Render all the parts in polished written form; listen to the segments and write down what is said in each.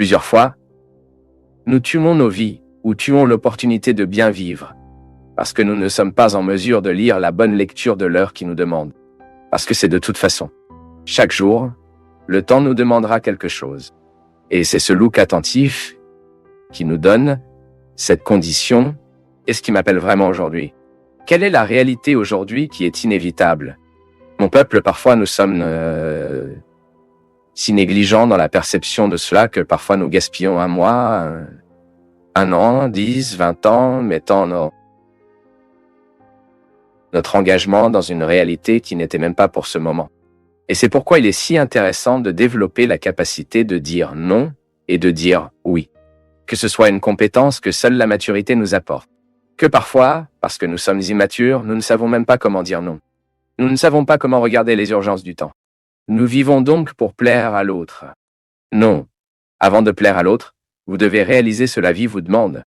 Plusieurs fois, nous tuons nos vies ou tuons l'opportunité de bien vivre parce que nous ne sommes pas en mesure de lire la bonne lecture de l'heure qui nous demande. Parce que c'est de toute façon. Chaque jour, le temps nous demandera quelque chose. Et c'est ce look attentif qui nous donne cette condition. Qu'est-ce qui m'appelle vraiment aujourd'hui? Quelle est la réalité aujourd'hui qui est inévitable? Mon peuple, parfois nous sommes si négligents dans la perception de cela que parfois nous gaspillons un mois, un an, 10, 20 ans, mettant notre engagement dans une réalité qui n'était même pas pour ce moment. Et c'est pourquoi il est si intéressant de développer la capacité de dire non et de dire oui. Que ce soit une compétence que seule la maturité nous apporte. Que parfois, parce que nous sommes immatures, nous ne savons même pas comment dire non. Nous ne savons pas comment regarder les urgences du temps. Nous vivons donc pour plaire à l'autre. Non. Avant de plaire à l'autre, vous devez réaliser ce que la vie vous demande.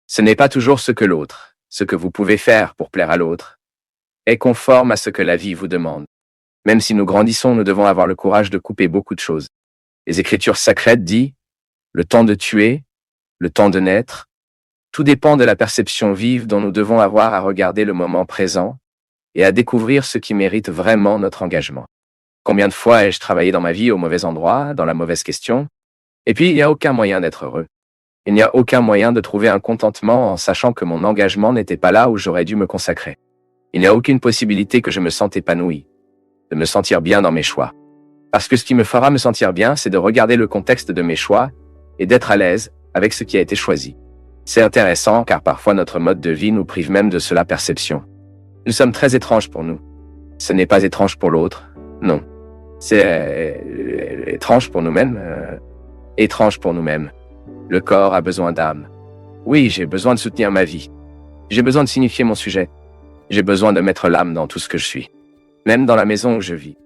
Ce n'est pas toujours ce que l'autre, ce que vous pouvez faire pour plaire à l'autre, est conforme à ce que la vie vous demande. Même si nous grandissons, nous devons avoir le courage de couper beaucoup de choses. Les Écritures sacrées disent le temps de tuer, le temps de naître. Tout dépend de la perception vive dont nous devons avoir à regarder le moment présent et à découvrir ce qui mérite vraiment notre engagement. Combien de fois ai-je travaillé dans ma vie au mauvais endroit, dans la mauvaise question? Et puis, il n'y a aucun moyen d'être heureux. Il n'y a aucun moyen de trouver un contentement en sachant que mon engagement n'était pas là où j'aurais dû me consacrer. Il n'y a aucune possibilité que je me sente épanoui, de me sentir bien dans mes choix. Parce que ce qui me fera me sentir bien, c'est de regarder le contexte de mes choix et d'être à l'aise avec ce qui a été choisi. C'est intéressant car parfois notre mode de vie nous prive même de cela perception. Nous sommes très étranges pour nous. Ce n'est pas étrange pour l'autre, non. C'est étrange pour nous-mêmes. Étrange pour nous-mêmes. Le corps a besoin d'âme. Oui, j'ai besoin de soutenir ma vie. J'ai besoin de signifier mon sujet. J'ai besoin de mettre l'âme dans tout ce que je suis. Même dans la maison où je vis.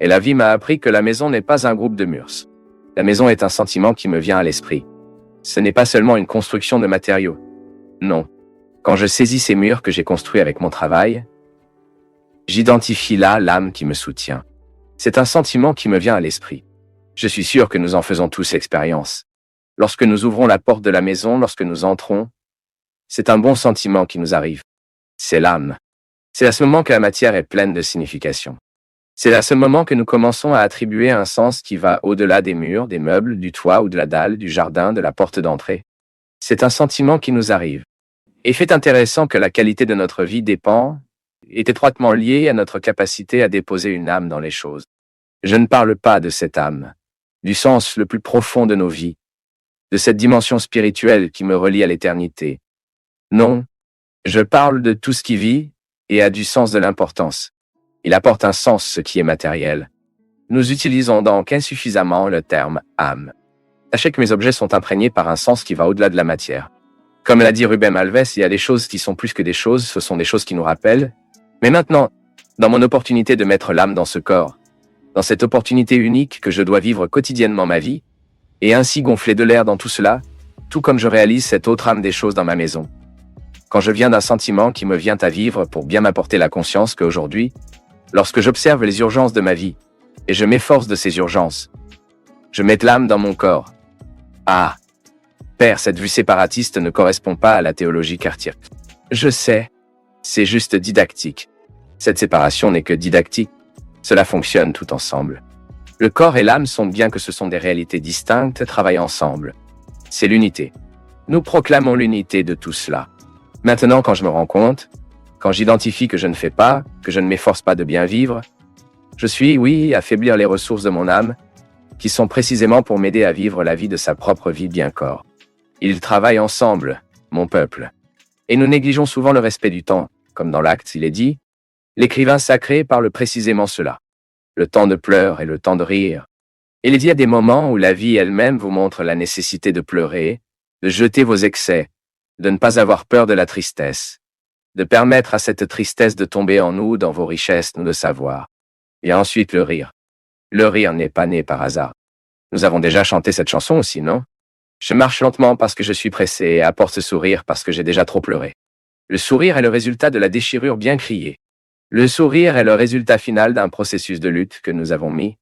Et la vie m'a appris que la maison n'est pas un groupe de murs. La maison est un sentiment qui me vient à l'esprit. Ce n'est pas seulement une construction de matériaux. Non. Quand je saisis ces murs que j'ai construits avec mon travail, j'identifie là l'âme qui me soutient. C'est un sentiment qui me vient à l'esprit. Je suis sûr que nous en faisons tous expérience. Lorsque nous ouvrons la porte de la maison, lorsque nous entrons, c'est un bon sentiment qui nous arrive. C'est l'âme. C'est à ce moment que la matière est pleine de signification. C'est à ce moment que nous commençons à attribuer un sens qui va au-delà des murs, des meubles, du toit ou de la dalle, du jardin, de la porte d'entrée. C'est un sentiment qui nous arrive. Et fait intéressant que la qualité de notre vie est étroitement liée à notre capacité à déposer une âme dans les choses. Je ne parle pas de cette âme, du sens le plus profond de nos vies, de cette dimension spirituelle qui me relie à l'éternité. Non, je parle de tout ce qui vit et a du sens de l'importance. Il apporte un sens ce qui est matériel. Nous utilisons donc insuffisamment le terme âme. Sachez que mes objets sont imprégnés par un sens qui va au-delà de la matière. Comme l'a dit Rubem Alves, il y a des choses qui sont plus que des choses, ce sont des choses qui nous rappellent. Mais maintenant, dans mon opportunité de mettre l'âme dans ce corps, dans cette opportunité unique que je dois vivre quotidiennement ma vie, et ainsi gonfler de l'air dans tout cela, tout comme je réalise cette autre âme des choses dans ma maison. Quand je viens d'un sentiment qui me vient à vivre pour bien m'apporter la conscience qu'aujourd'hui, lorsque j'observe les urgences de ma vie, et je m'efforce de ces urgences, je mets l'âme dans mon corps. Ah, Père, cette vue séparatiste ne correspond pas à la théologie cartière. Je sais, c'est juste didactique. Cette séparation n'est que didactique. Cela fonctionne tout ensemble. Le corps et l'âme sont bien que ce sont des réalités distinctes, travaillent ensemble. C'est l'unité. Nous proclamons l'unité de tout cela. Maintenant, quand je me rends compte, quand j'identifie que je ne fais pas, que je ne m'efforce pas de bien vivre, je suis, oui, affaiblir les ressources de mon âme, qui sont précisément pour m'aider à vivre la vie de sa propre vie bien corps. Ils travaillent ensemble, mon peuple. Et nous négligeons souvent le respect du temps, comme dans l'Acte, il est dit, l'écrivain sacré parle précisément cela. Le temps de pleurs et le temps de rire. Il y a des moments où la vie elle-même vous montre la nécessité de pleurer, de jeter vos excès, de ne pas avoir peur de la tristesse, de permettre à cette tristesse de tomber en nous, dans vos richesses, nous de savoir. Et ensuite le rire. Le rire n'est pas né par hasard. Nous avons déjà chanté cette chanson aussi, non? Je marche lentement parce que je suis pressé et apporte ce sourire parce que j'ai déjà trop pleuré. Le sourire est le résultat de la déchirure bien criée. Le sourire est le résultat final d'un processus de lutte que nous avons mis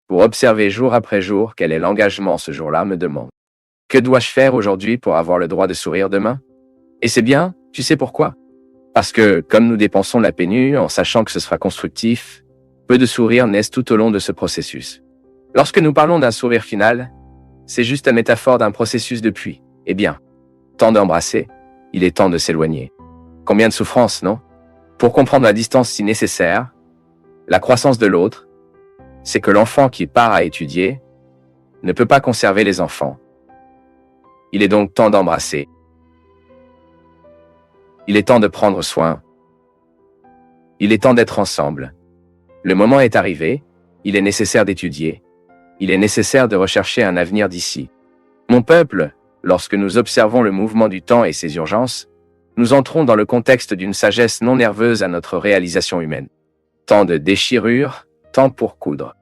pour observer jour après jour quel est l'engagement ce jour-là me demande. Que dois-je faire aujourd'hui pour avoir le droit de sourire demain? Et c'est bien, tu sais pourquoi? Parce que, comme nous dépensons la pénure en sachant que ce sera constructif, peu de sourires naissent tout au long de ce processus. Lorsque nous parlons d'un sourire final, c'est juste la métaphore d'un processus de pluie. Eh bien, temps d'embrasser, il est temps de s'éloigner. Combien de souffrances, non? Pour comprendre la distance si nécessaire, la croissance de l'autre, c'est que l'enfant qui part à étudier ne peut pas conserver les enfants. Il est donc temps d'embrasser. Il est temps de prendre soin. Il est temps d'être ensemble. Le moment est arrivé, il est nécessaire d'étudier. Il est nécessaire de rechercher un avenir d'ici. Mon peuple, lorsque nous observons le mouvement du temps et ses urgences, nous entrons dans le contexte d'une sagesse non nerveuse à notre réalisation humaine. Temps de déchirure, temps pour coudre.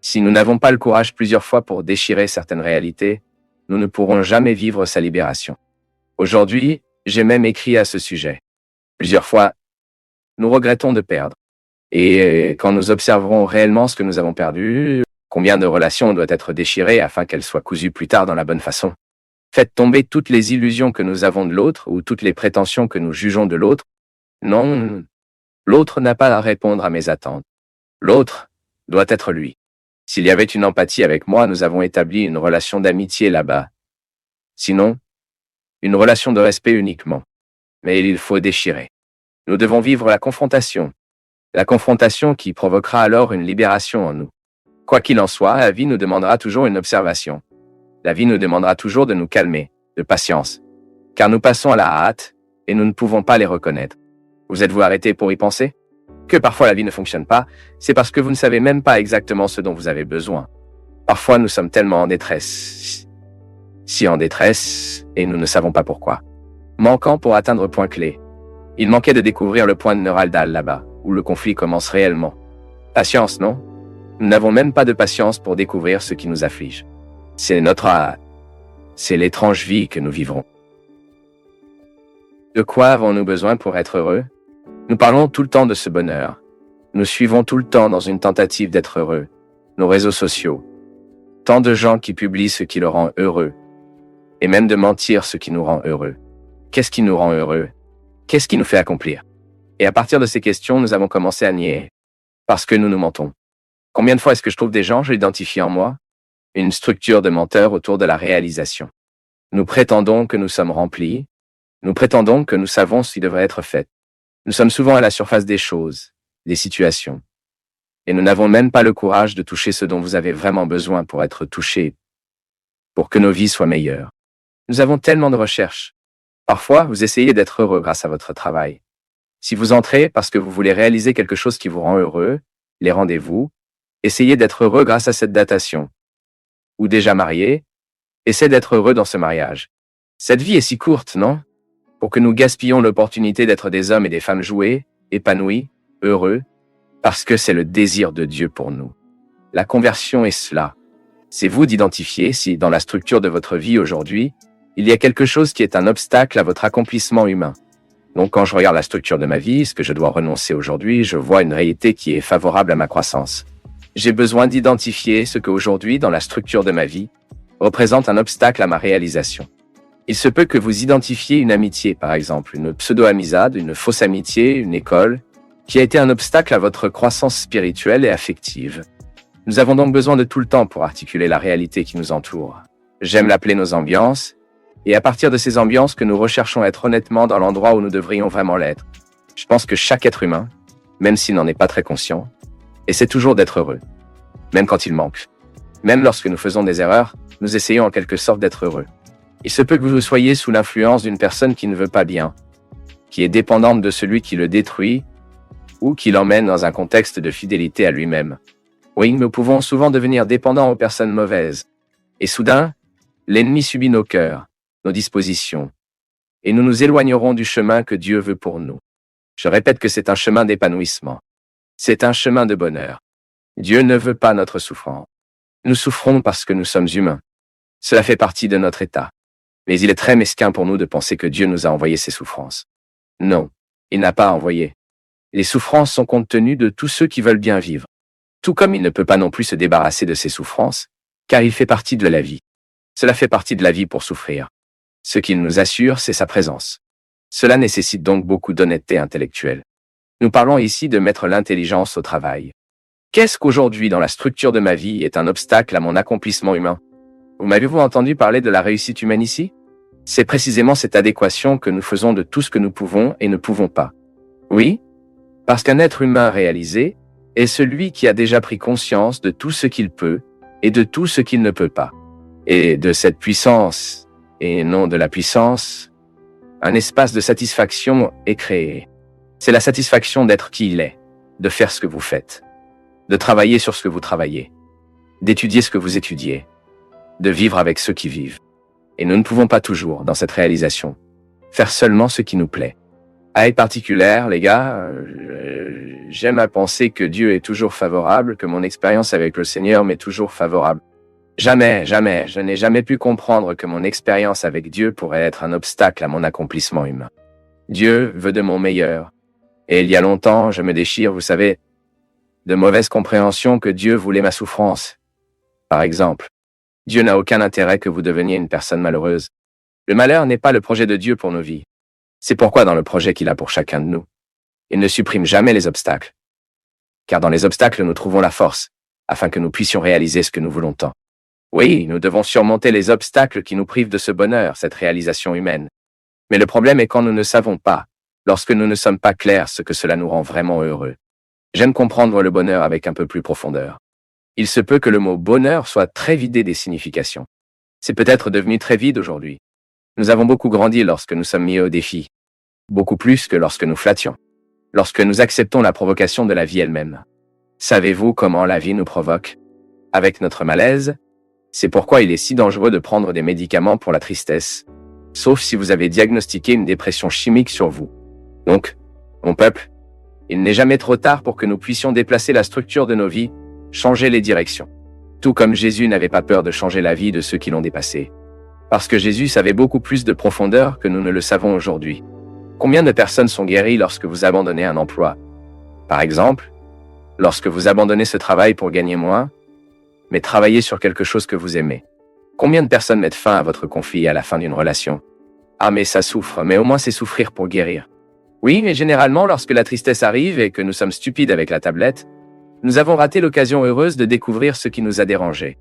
Si nous n'avons pas le courage plusieurs fois pour déchirer certaines réalités, nous ne pourrons jamais vivre sa libération. Aujourd'hui, j'ai même écrit à ce sujet. Plusieurs fois, nous regrettons de perdre. Et quand nous observerons réellement ce que nous avons perdu, combien de relations doivent être déchirées afin qu'elles soient cousues plus tard dans la bonne façon. Faites tomber toutes les illusions que nous avons de l'autre ou toutes les prétentions que nous jugeons de l'autre. Non, l'autre n'a pas à répondre à mes attentes. L'autre doit être lui. S'il y avait une empathie avec moi, nous avons établi une relation d'amitié là-bas. Sinon, une relation de respect uniquement. Mais il faut déchirer. Nous devons vivre la confrontation. La confrontation qui provoquera alors une libération en nous. Quoi qu'il en soit, la vie nous demandera toujours une observation. La vie nous demandera toujours de nous calmer, de patience. Car nous passons à la hâte, et nous ne pouvons pas les reconnaître. Vous êtes-vous arrêté pour y penser? Que parfois la vie ne fonctionne pas, c'est parce que vous ne savez même pas exactement ce dont vous avez besoin. Parfois nous sommes tellement en détresse. Si en détresse, et nous ne savons pas pourquoi. Manquant pour atteindre le point clé. Il manquait de découvrir le point neuraldal là-bas, où le conflit commence réellement. Patience, non? Nous n'avons même pas de patience pour découvrir ce qui nous afflige. C'est l'étrange vie que nous vivrons. De quoi avons-nous besoin pour être heureux? Nous parlons tout le temps de ce bonheur. Nous suivons tout le temps dans une tentative d'être heureux. Nos réseaux sociaux. Tant de gens qui publient ce qui leur rend heureux. Et même de mentir ce qui nous rend heureux. Qu'est-ce qui nous rend heureux? Qu'est-ce qui nous fait accomplir? Et à partir de ces questions, nous avons commencé à nier. Parce que nous nous mentons. Combien de fois est-ce que je trouve des gens, je l'identifie en moi? Une structure de menteurs autour de la réalisation. Nous prétendons que nous sommes remplis. Nous prétendons que nous savons ce qui devrait être fait. Nous sommes souvent à la surface des choses, des situations. Et nous n'avons même pas le courage de toucher ce dont vous avez vraiment besoin pour être touchés, pour que nos vies soient meilleures. Nous avons tellement de recherches. Parfois, vous essayez d'être heureux grâce à votre travail. Si vous entrez parce que vous voulez réaliser quelque chose qui vous rend heureux, les rendez-vous, essayez d'être heureux grâce à cette datation. Ou déjà marié, essayez d'être heureux dans ce mariage. Cette vie est si courte, non? Pour que nous gaspillons l'opportunité d'être des hommes et des femmes joués, épanouis, heureux, parce que c'est le désir de Dieu pour nous. La conversion est cela. C'est vous d'identifier si, dans la structure de votre vie aujourd'hui, il y a quelque chose qui est un obstacle à votre accomplissement humain. Donc quand je regarde la structure de ma vie, ce que je dois renoncer aujourd'hui, je vois une réalité qui est favorable à ma croissance. J'ai besoin d'identifier ce qu'aujourd'hui, dans la structure de ma vie, représente un obstacle à ma réalisation. Il se peut que vous identifiez une amitié, par exemple, une pseudo-amizade, une fausse amitié, une école, qui a été un obstacle à votre croissance spirituelle et affective. Nous avons donc besoin de tout le temps pour articuler la réalité qui nous entoure. J'aime l'appeler nos ambiances, et à partir de ces ambiances que nous recherchons être honnêtement dans l'endroit où nous devrions vraiment l'être. Je pense que chaque être humain, même s'il n'en est pas très conscient, essaie toujours d'être heureux, même quand il manque. Même lorsque nous faisons des erreurs, nous essayons en quelque sorte d'être heureux. Il se peut que vous soyez sous l'influence d'une personne qui ne veut pas bien, qui est dépendante de celui qui le détruit, ou qui l'emmène dans un contexte de fidélité à lui-même. Oui, nous pouvons souvent devenir dépendants aux personnes mauvaises. Et soudain, l'ennemi subit nos cœurs, nos dispositions, et nous nous éloignerons du chemin que Dieu veut pour nous. Je répète que c'est un chemin d'épanouissement. C'est un chemin de bonheur. Dieu ne veut pas notre souffrance. Nous souffrons parce que nous sommes humains. Cela fait partie de notre état. Mais il est très mesquin pour nous de penser que Dieu nous a envoyé ces souffrances. Non, il n'a pas envoyé. Les souffrances sont compte tenu de tous ceux qui veulent bien vivre. Tout comme il ne peut pas non plus se débarrasser de ces souffrances, car il fait partie de la vie. Cela fait partie de la vie pour souffrir. Ce qu'il nous assure, c'est sa présence. Cela nécessite donc beaucoup d'honnêteté intellectuelle. Nous parlons ici de mettre l'intelligence au travail. Qu'est-ce qu'aujourd'hui dans la structure de ma vie est un obstacle à mon accomplissement humain? Vous m'avez-vous entendu parler de la réussite humaine ici? C'est précisément cette adéquation que nous faisons de tout ce que nous pouvons et ne pouvons pas. Oui, parce qu'un être humain réalisé est celui qui a déjà pris conscience de tout ce qu'il peut et de tout ce qu'il ne peut pas. Et de cette puissance, et non de la puissance, un espace de satisfaction est créé. C'est la satisfaction d'être qui il est, de faire ce que vous faites, de travailler sur ce que vous travaillez, d'étudier ce que vous étudiez, de vivre avec ceux qui vivent. Et nous ne pouvons pas toujours, dans cette réalisation, faire seulement ce qui nous plaît. À être particulière, les gars, j'aime à penser que Dieu est toujours favorable, que mon expérience avec le Seigneur m'est toujours favorable. Jamais, je n'ai jamais pu comprendre que mon expérience avec Dieu pourrait être un obstacle à mon accomplissement humain. Dieu veut de mon meilleur. Et il y a longtemps, je me déchire, vous savez, de mauvaise compréhension que Dieu voulait ma souffrance. Par exemple, Dieu n'a aucun intérêt que vous deveniez une personne malheureuse. Le malheur n'est pas le projet de Dieu pour nos vies. C'est pourquoi dans le projet qu'il a pour chacun de nous, il ne supprime jamais les obstacles. Car dans les obstacles, nous trouvons la force, afin que nous puissions réaliser ce que nous voulons tant. Oui, nous devons surmonter les obstacles qui nous privent de ce bonheur, cette réalisation humaine. Mais le problème est quand nous ne savons pas, lorsque nous ne sommes pas clairs ce que cela nous rend vraiment heureux. J'aime comprendre le bonheur avec un peu plus profondeur. Il se peut que le mot bonheur soit très vidé des significations. C'est peut-être devenu très vide aujourd'hui. Nous avons beaucoup grandi lorsque nous sommes mis au défi. Beaucoup plus que lorsque nous flattions. Lorsque nous acceptons la provocation de la vie elle-même. Savez-vous comment la vie nous provoque? Avec notre malaise, c'est pourquoi il est si dangereux de prendre des médicaments pour la tristesse. Sauf si vous avez diagnostiqué une dépression chimique sur vous. Donc, mon peuple, il n'est jamais trop tard pour que nous puissions déplacer la structure de nos vies, changer les directions. Tout comme Jésus n'avait pas peur de changer la vie de ceux qui l'ont dépassé. Parce que Jésus savait beaucoup plus de profondeur que nous ne le savons aujourd'hui. Combien de personnes sont guéries lorsque vous abandonnez un emploi? Par exemple, lorsque vous abandonnez ce travail pour gagner moins, mais travaillez sur quelque chose que vous aimez. Combien de personnes mettent fin à votre conflit à la fin d'une relation? Ah mais ça souffre, mais au moins c'est souffrir pour guérir. Oui, mais généralement lorsque la tristesse arrive et que nous sommes stupides avec la tablette, nous avons raté l'occasion heureuse de découvrir ce qui nous a dérangés.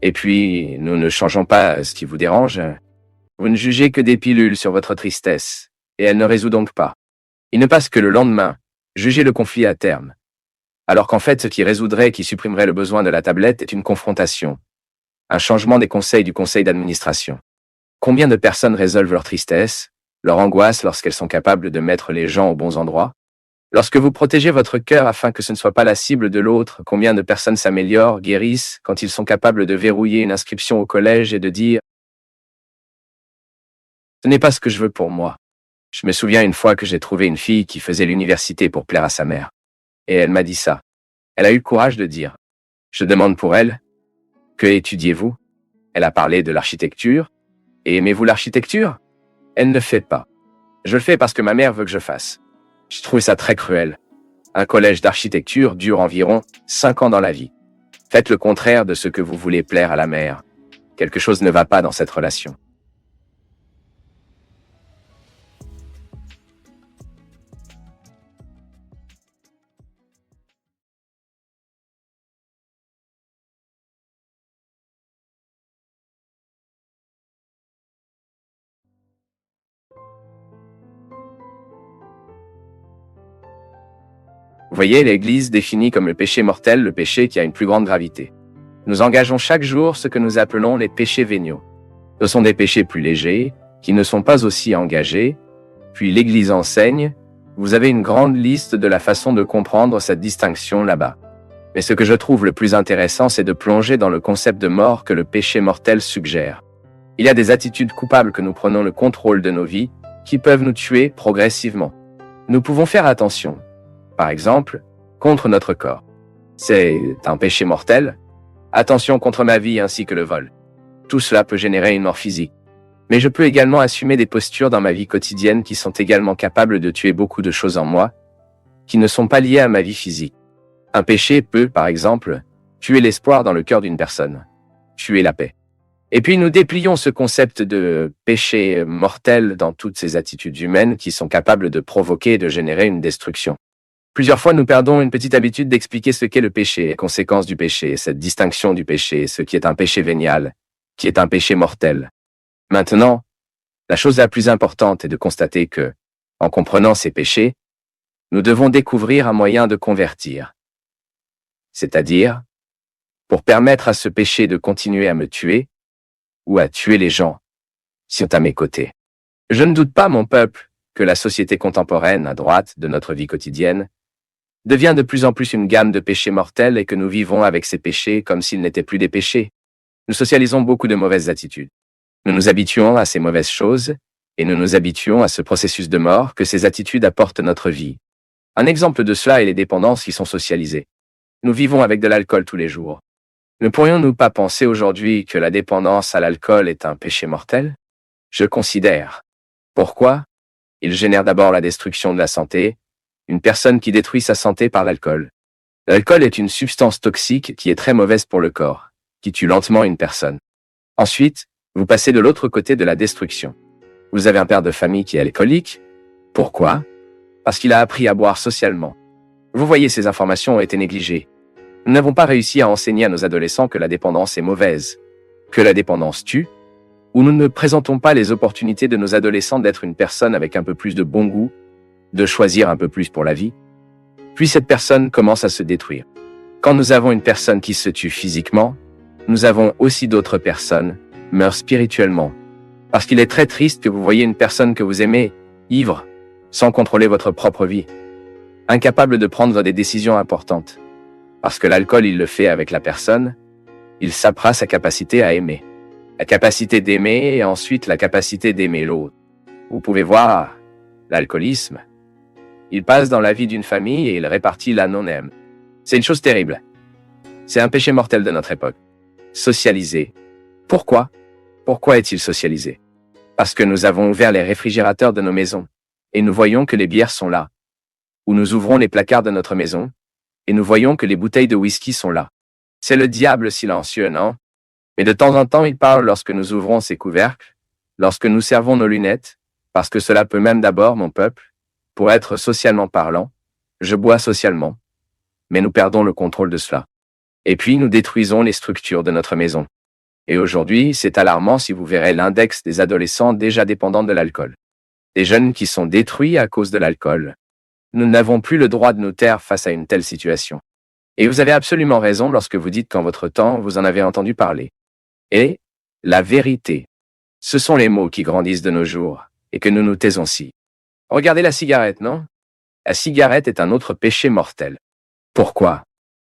Et puis, nous ne changeons pas ce qui vous dérange. Vous ne jugez que des pilules sur votre tristesse, et elle ne résout donc pas. Il ne passe que le lendemain, jugez le conflit à terme. Alors qu'en fait, ce qui résoudrait et qui supprimerait le besoin de la tablette est une confrontation. Un changement des conseils du conseil d'administration. Combien de personnes résolvent leur tristesse, leur angoisse lorsqu'elles sont capables de mettre les gens aux bons endroits? Lorsque vous protégez votre cœur afin que ce ne soit pas la cible de l'autre, combien de personnes s'améliorent, guérissent, quand ils sont capables de verrouiller une inscription au collège et de dire « Ce n'est pas ce que je veux pour moi ». Je me souviens une fois que j'ai trouvé une fille qui faisait l'université pour plaire à sa mère. Et elle m'a dit ça. Elle a eu le courage de dire « Je demande pour elle, que étudiez-vous » Elle a parlé de l'architecture. Et aimez-vous l'architecture? Elle ne le fait pas. Je le fais parce que ma mère veut que je fasse. Je trouve ça très cruel. Un collège d'architecture dure environ 5 ans dans la vie. Faites le contraire de ce que vous voulez plaire à la mère. Quelque chose ne va pas dans cette relation. Vous voyez, l'Église définit comme le péché mortel le péché qui a une plus grande gravité. Nous engageons chaque jour ce que nous appelons les péchés véniaux. Ce sont des péchés plus légers, qui ne sont pas aussi engagés, puis l'Église enseigne, vous avez une grande liste de la façon de comprendre cette distinction là-bas. Mais ce que je trouve le plus intéressant, c'est de plonger dans le concept de mort que le péché mortel suggère. Il y a des attitudes coupables que nous prenons le contrôle de nos vies, qui peuvent nous tuer progressivement. Nous pouvons faire attention. Par exemple, contre notre corps. C'est un péché mortel. Attention contre ma vie ainsi que le vol. Tout cela peut générer une mort physique. Mais je peux également assumer des postures dans ma vie quotidienne qui sont également capables de tuer beaucoup de choses en moi, qui ne sont pas liées à ma vie physique. Un péché peut, par exemple, tuer l'espoir dans le cœur d'une personne, tuer la paix. Et puis nous déplions ce concept de péché mortel dans toutes ces attitudes humaines qui sont capables de provoquer et de générer une destruction. Plusieurs fois, nous perdons une petite habitude d'expliquer ce qu'est le péché, les conséquences du péché, cette distinction du péché, ce qui est un péché vénial, qui est un péché mortel. Maintenant, la chose la plus importante est de constater que, en comprenant ces péchés, nous devons découvrir un moyen de convertir. C'est-à-dire, pour permettre à ce péché de continuer à me tuer, ou à tuer les gens, qui sont à mes côtés. Je ne doute pas, mon peuple, que la société contemporaine, à droite de notre vie quotidienne, devient de plus en plus une gamme de péchés mortels et que nous vivons avec ces péchés comme s'ils n'étaient plus des péchés. Nous socialisons beaucoup de mauvaises attitudes. Nous nous habituons à ces mauvaises choses et nous nous habituons à ce processus de mort que ces attitudes apportent à notre vie. Un exemple de cela est les dépendances qui sont socialisées. Nous vivons avec de l'alcool tous les jours. Ne pourrions-nous pas penser aujourd'hui que la dépendance à l'alcool est un péché mortel? Je considère. Pourquoi? Il génère d'abord la destruction de la santé, une personne qui détruit sa santé par l'alcool. L'alcool est une substance toxique qui est très mauvaise pour le corps, qui tue lentement une personne. Ensuite, vous passez de l'autre côté de la destruction. Vous avez un père de famille qui est alcoolique. Pourquoi? Parce qu'il a appris à boire socialement. Vous voyez, ces informations ont été négligées. Nous n'avons pas réussi à enseigner à nos adolescents que la dépendance est mauvaise, que la dépendance tue, ou nous ne présentons pas les opportunités de nos adolescents d'être une personne avec un peu plus de bon goût, de choisir un peu plus pour la vie. Puis cette personne commence à se détruire. Quand nous avons une personne qui se tue physiquement, nous avons aussi d'autres personnes meurent spirituellement. Parce qu'il est très triste que vous voyez une personne que vous aimez, ivre, sans contrôler votre propre vie, incapable de prendre des décisions importantes. Parce que l'alcool, il le fait avec la personne, il sapera sa capacité à aimer. La capacité d'aimer et ensuite la capacité d'aimer l'autre. Vous pouvez voir, l'alcoolisme, il passe dans la vie d'une famille et il répartit la non-aime. C'est une chose terrible. C'est un péché mortel de notre époque. Socialisé. Pourquoi? Pourquoi est-il socialisé? Parce que nous avons ouvert les réfrigérateurs de nos maisons et nous voyons que les bières sont là. Ou nous ouvrons les placards de notre maison et nous voyons que les bouteilles de whisky sont là. C'est le diable silencieux, non? Mais de temps en temps, il parle lorsque nous ouvrons ces couvercles, lorsque nous servons nos lunettes, parce que cela peut même d'abord, mon peuple, pour être socialement parlant, je bois socialement, mais nous perdons le contrôle de cela. Et puis nous détruisons les structures de notre maison. Et aujourd'hui, c'est alarmant si vous verrez l'index des adolescents déjà dépendants de l'alcool. Des jeunes qui sont détruits à cause de l'alcool. Nous n'avons plus le droit de nous taire face à une telle situation. Et vous avez absolument raison lorsque vous dites qu'en votre temps, vous en avez entendu parler. Et la vérité, ce sont les mots qui grandissent de nos jours et que nous nous taisons si. Regardez la cigarette, non? La cigarette est un autre péché mortel. Pourquoi?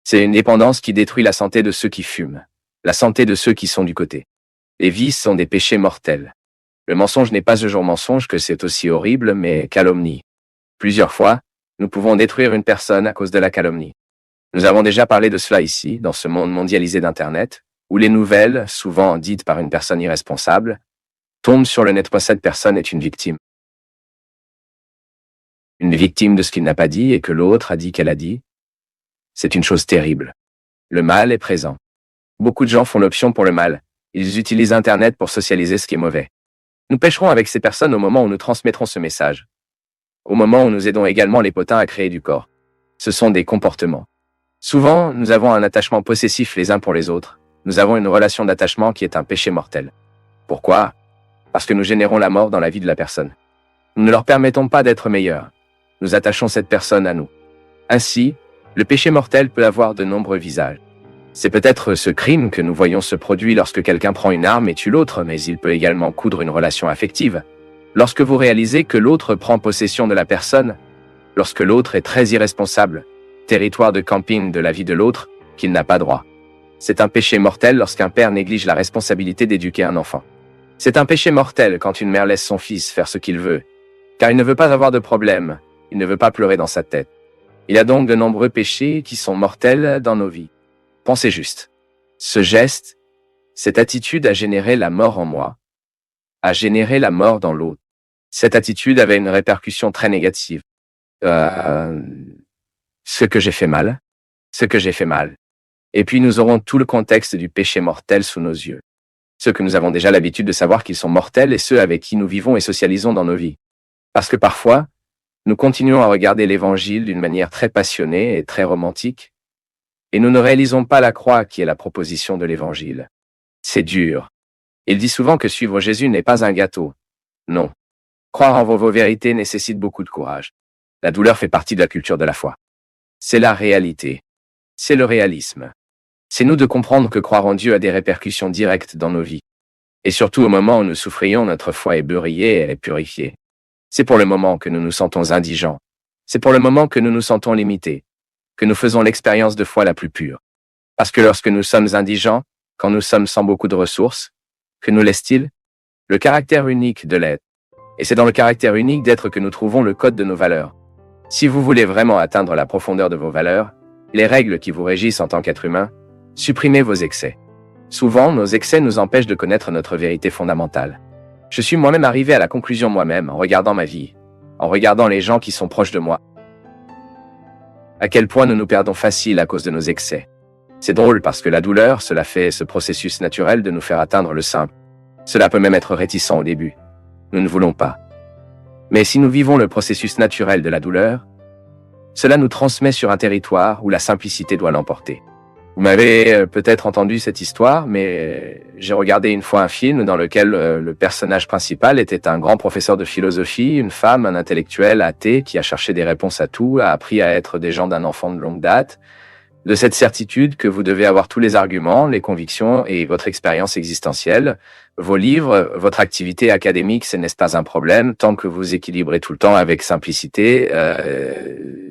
C'est une dépendance qui détruit la santé de ceux qui fument, la santé de ceux qui sont du côté. Les vices sont des péchés mortels. Le mensonge n'est pas toujours mensonge que c'est aussi horrible, mais calomnie. Plusieurs fois, nous pouvons détruire une personne à cause de la calomnie. Nous avons déjà parlé de cela ici, dans ce monde mondialisé d'Internet, où les nouvelles, souvent dites par une personne irresponsable, tombent sur le net. Cette personne est une victime. Une victime de ce qu'il n'a pas dit et que l'autre a dit qu'elle a dit. C'est une chose terrible. Le mal est présent. Beaucoup de gens font l'option pour le mal. Ils utilisent Internet pour socialiser ce qui est mauvais. Nous pêcherons avec ces personnes au moment où nous transmettrons ce message. Au moment où nous aidons également les potins à créer du corps. Ce sont des comportements. Souvent, nous avons un attachement possessif les uns pour les autres. Nous avons une relation d'attachement qui est un péché mortel. Pourquoi? Parce que nous générons la mort dans la vie de la personne. Nous ne leur permettons pas d'être meilleurs. Nous attachons cette personne à nous. Ainsi, le péché mortel peut avoir de nombreux visages. C'est peut-être ce crime que nous voyons se produire lorsque quelqu'un prend une arme et tue l'autre, mais il peut également coudre une relation affective. Lorsque vous réalisez que l'autre prend possession de la personne, lorsque l'autre est très irresponsable, territoire de camping de la vie de l'autre, qu'il n'a pas droit. C'est un péché mortel lorsqu'un père néglige la responsabilité d'éduquer un enfant. C'est un péché mortel quand une mère laisse son fils faire ce qu'il veut, car il ne veut pas avoir de problème, il ne veut pas pleurer dans sa tête. Il y a donc de nombreux péchés qui sont mortels dans nos vies. Pensez juste. Ce geste, cette attitude a généré la mort en moi, a généré la mort dans l'autre. Cette attitude avait une répercussion très négative. Ce que j'ai fait mal. Et puis nous aurons tout le contexte du péché mortel sous nos yeux. ceux que nous avons déjà l'habitude de savoir qu'ils sont mortels et ceux avec qui nous vivons et socialisons dans nos vies. Parce que parfois, nous continuons à regarder l'Évangile d'une manière très passionnée et très romantique, et nous ne réalisons pas la croix qui est la proposition de l'Évangile. C'est dur. Il dit souvent que suivre Jésus n'est pas un gâteau. Non. Croire en vos vérités nécessite beaucoup de courage. La douleur fait partie de la culture de la foi. C'est la réalité. C'est le réalisme. C'est nous de comprendre que croire en Dieu a des répercussions directes dans nos vies. Et surtout au moment où nous souffrions, notre foi est beurrillée et elle est purifiée. C'est pour le moment que nous nous sentons indigents. C'est pour le moment que nous nous sentons limités, que nous faisons l'expérience de foi la plus pure. Parce que lorsque nous sommes indigents, quand nous sommes sans beaucoup de ressources, que nous laisse-t-il? Le caractère unique de l'être. Et c'est dans le caractère unique d'être que nous trouvons le code de nos valeurs. Si vous voulez vraiment atteindre la profondeur de vos valeurs, les règles qui vous régissent en tant qu'être humain, supprimez vos excès. Souvent, nos excès nous empêchent de connaître notre vérité fondamentale. Je suis moi-même arrivé à la conclusion moi-même en regardant ma vie, en regardant les gens qui sont proches de moi. À quel point nous nous perdons facile à cause de nos excès. C'est drôle parce que la douleur, cela fait ce processus naturel de nous faire atteindre le simple. Cela peut même être réticent au début. Nous ne voulons pas. Mais si nous vivons le processus naturel de la douleur, cela nous transmet sur un territoire où la simplicité doit l'emporter. Vous m'avez peut-être entendu cette histoire, mais j'ai regardé une fois un film dans lequel le personnage principal était un grand professeur de philosophie, une femme, un intellectuel athée qui a cherché des réponses à tout, a appris à être des gens d'un enfant de longue date, de cette certitude que vous devez avoir tous les arguments, les convictions et votre expérience existentielle. Vos livres, votre activité académique, ce n'est pas un problème, tant que vous équilibrez tout le temps avec simplicité,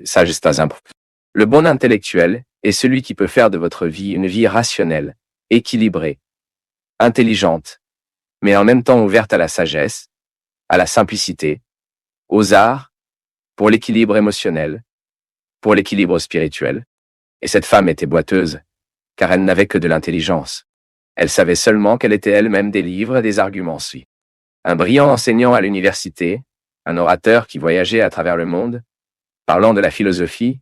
ça, c'est pas un problème. Le bon intellectuel est celui qui peut faire de votre vie une vie rationnelle, équilibrée, intelligente, mais en même temps ouverte à la sagesse, à la simplicité, aux arts, pour l'équilibre émotionnel, pour l'équilibre spirituel. Et cette femme était boiteuse, car elle n'avait que de l'intelligence. Elle savait seulement qu'elle était elle-même des livres et des arguments. Un brillant enseignant à l'université, un orateur qui voyageait à travers le monde, parlant de la philosophie,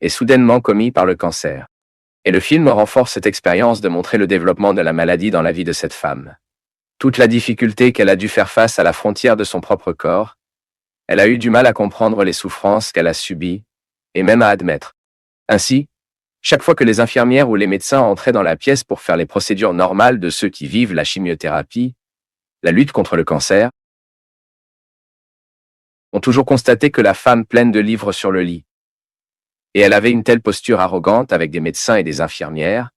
est soudainement commis par le cancer. Et le film renforce cette expérience de montrer le développement de la maladie dans la vie de cette femme. Toute la difficulté qu'elle a dû faire face à la frontière de son propre corps, elle a eu du mal à comprendre les souffrances qu'elle a subies, et même à admettre. Ainsi, chaque fois que les infirmières ou les médecins entraient dans la pièce pour faire les procédures normales de ceux qui vivent la chimiothérapie, la lutte contre le cancer, ont toujours constaté que la femme pleine de livres sur le lit. Et elle avait une telle posture arrogante avec des médecins et des infirmières,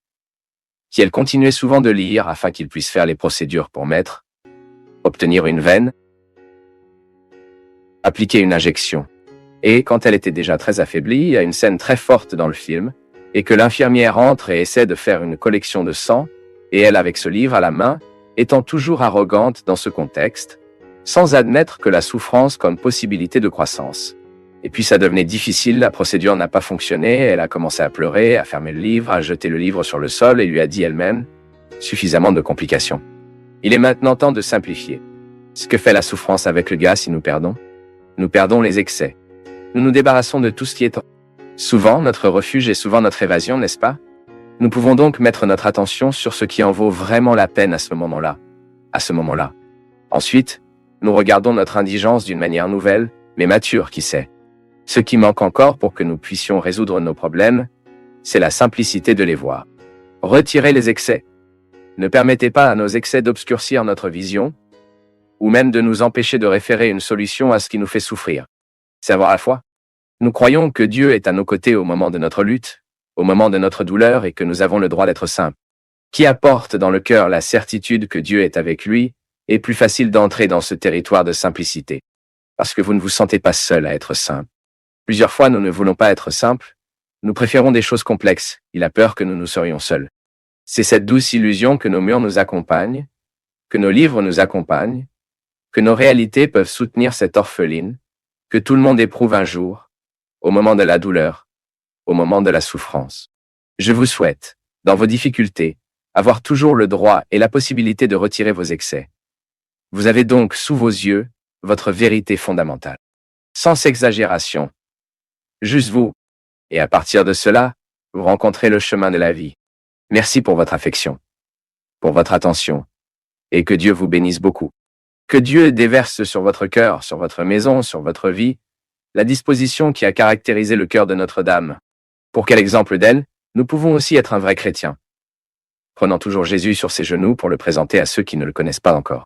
qu'elle continuait souvent de lire afin qu'ils puissent faire les procédures pour mettre, obtenir une veine, appliquer une injection. Et quand elle était déjà très affaiblie, il y a une scène très forte dans le film, et que l'infirmière entre et essaie de faire une collection de sang, et elle avec ce livre à la main, étant toujours arrogante dans ce contexte, sans admettre que la souffrance comme possibilité de croissance. Et puis ça devenait difficile, la procédure n'a pas fonctionné, elle a commencé à pleurer, à fermer le livre, à jeter le livre sur le sol et lui a dit elle-même, suffisamment de complications. Il est maintenant temps de simplifier. Ce que fait la souffrance avec le gars si nous perdons? Nous perdons les excès. Nous nous débarrassons de tout ce qui est souvent notre refuge et souvent notre évasion, n'est-ce pas? Nous pouvons donc mettre notre attention sur ce qui en vaut vraiment la peine à ce moment-là. À ce moment-là. Ensuite, nous regardons notre indigence d'une manière nouvelle, mais mature, qui sait. Ce qui manque encore pour que nous puissions résoudre nos problèmes, c'est la simplicité de les voir. Retirez les excès. Ne permettez pas à nos excès d'obscurcir notre vision, ou même de nous empêcher de référer une solution à ce qui nous fait souffrir. C'est avoir la foi. Nous croyons que Dieu est à nos côtés au moment de notre lutte, au moment de notre douleur et que nous avons le droit d'être simples. Qui apporte dans le cœur la certitude que Dieu est avec lui, est plus facile d'entrer dans ce territoire de simplicité. Parce que vous ne vous sentez pas seul à être simple. Plusieurs fois, nous ne voulons pas être simples. Nous préférons des choses complexes. Il a peur que nous nous serions seuls. C'est cette douce illusion que nos murs nous accompagnent, que nos livres nous accompagnent, que nos réalités peuvent soutenir cette orpheline, que tout le monde éprouve un jour, au moment de la douleur, au moment de la souffrance. Je vous souhaite, dans vos difficultés, avoir toujours le droit et la possibilité de retirer vos excès. Vous avez donc sous vos yeux votre vérité fondamentale. Sans exagération. Juste vous. Et à partir de cela, vous rencontrez le chemin de la vie. Merci pour votre affection, pour votre attention, et que Dieu vous bénisse beaucoup. Que Dieu déverse sur votre cœur, sur votre maison, sur votre vie, la disposition qui a caractérisé le cœur de Notre-Dame. Pour quel exemple d'elle, nous pouvons aussi être un vrai chrétien. Prenant toujours Jésus sur ses genoux pour le présenter à ceux qui ne le connaissent pas encore.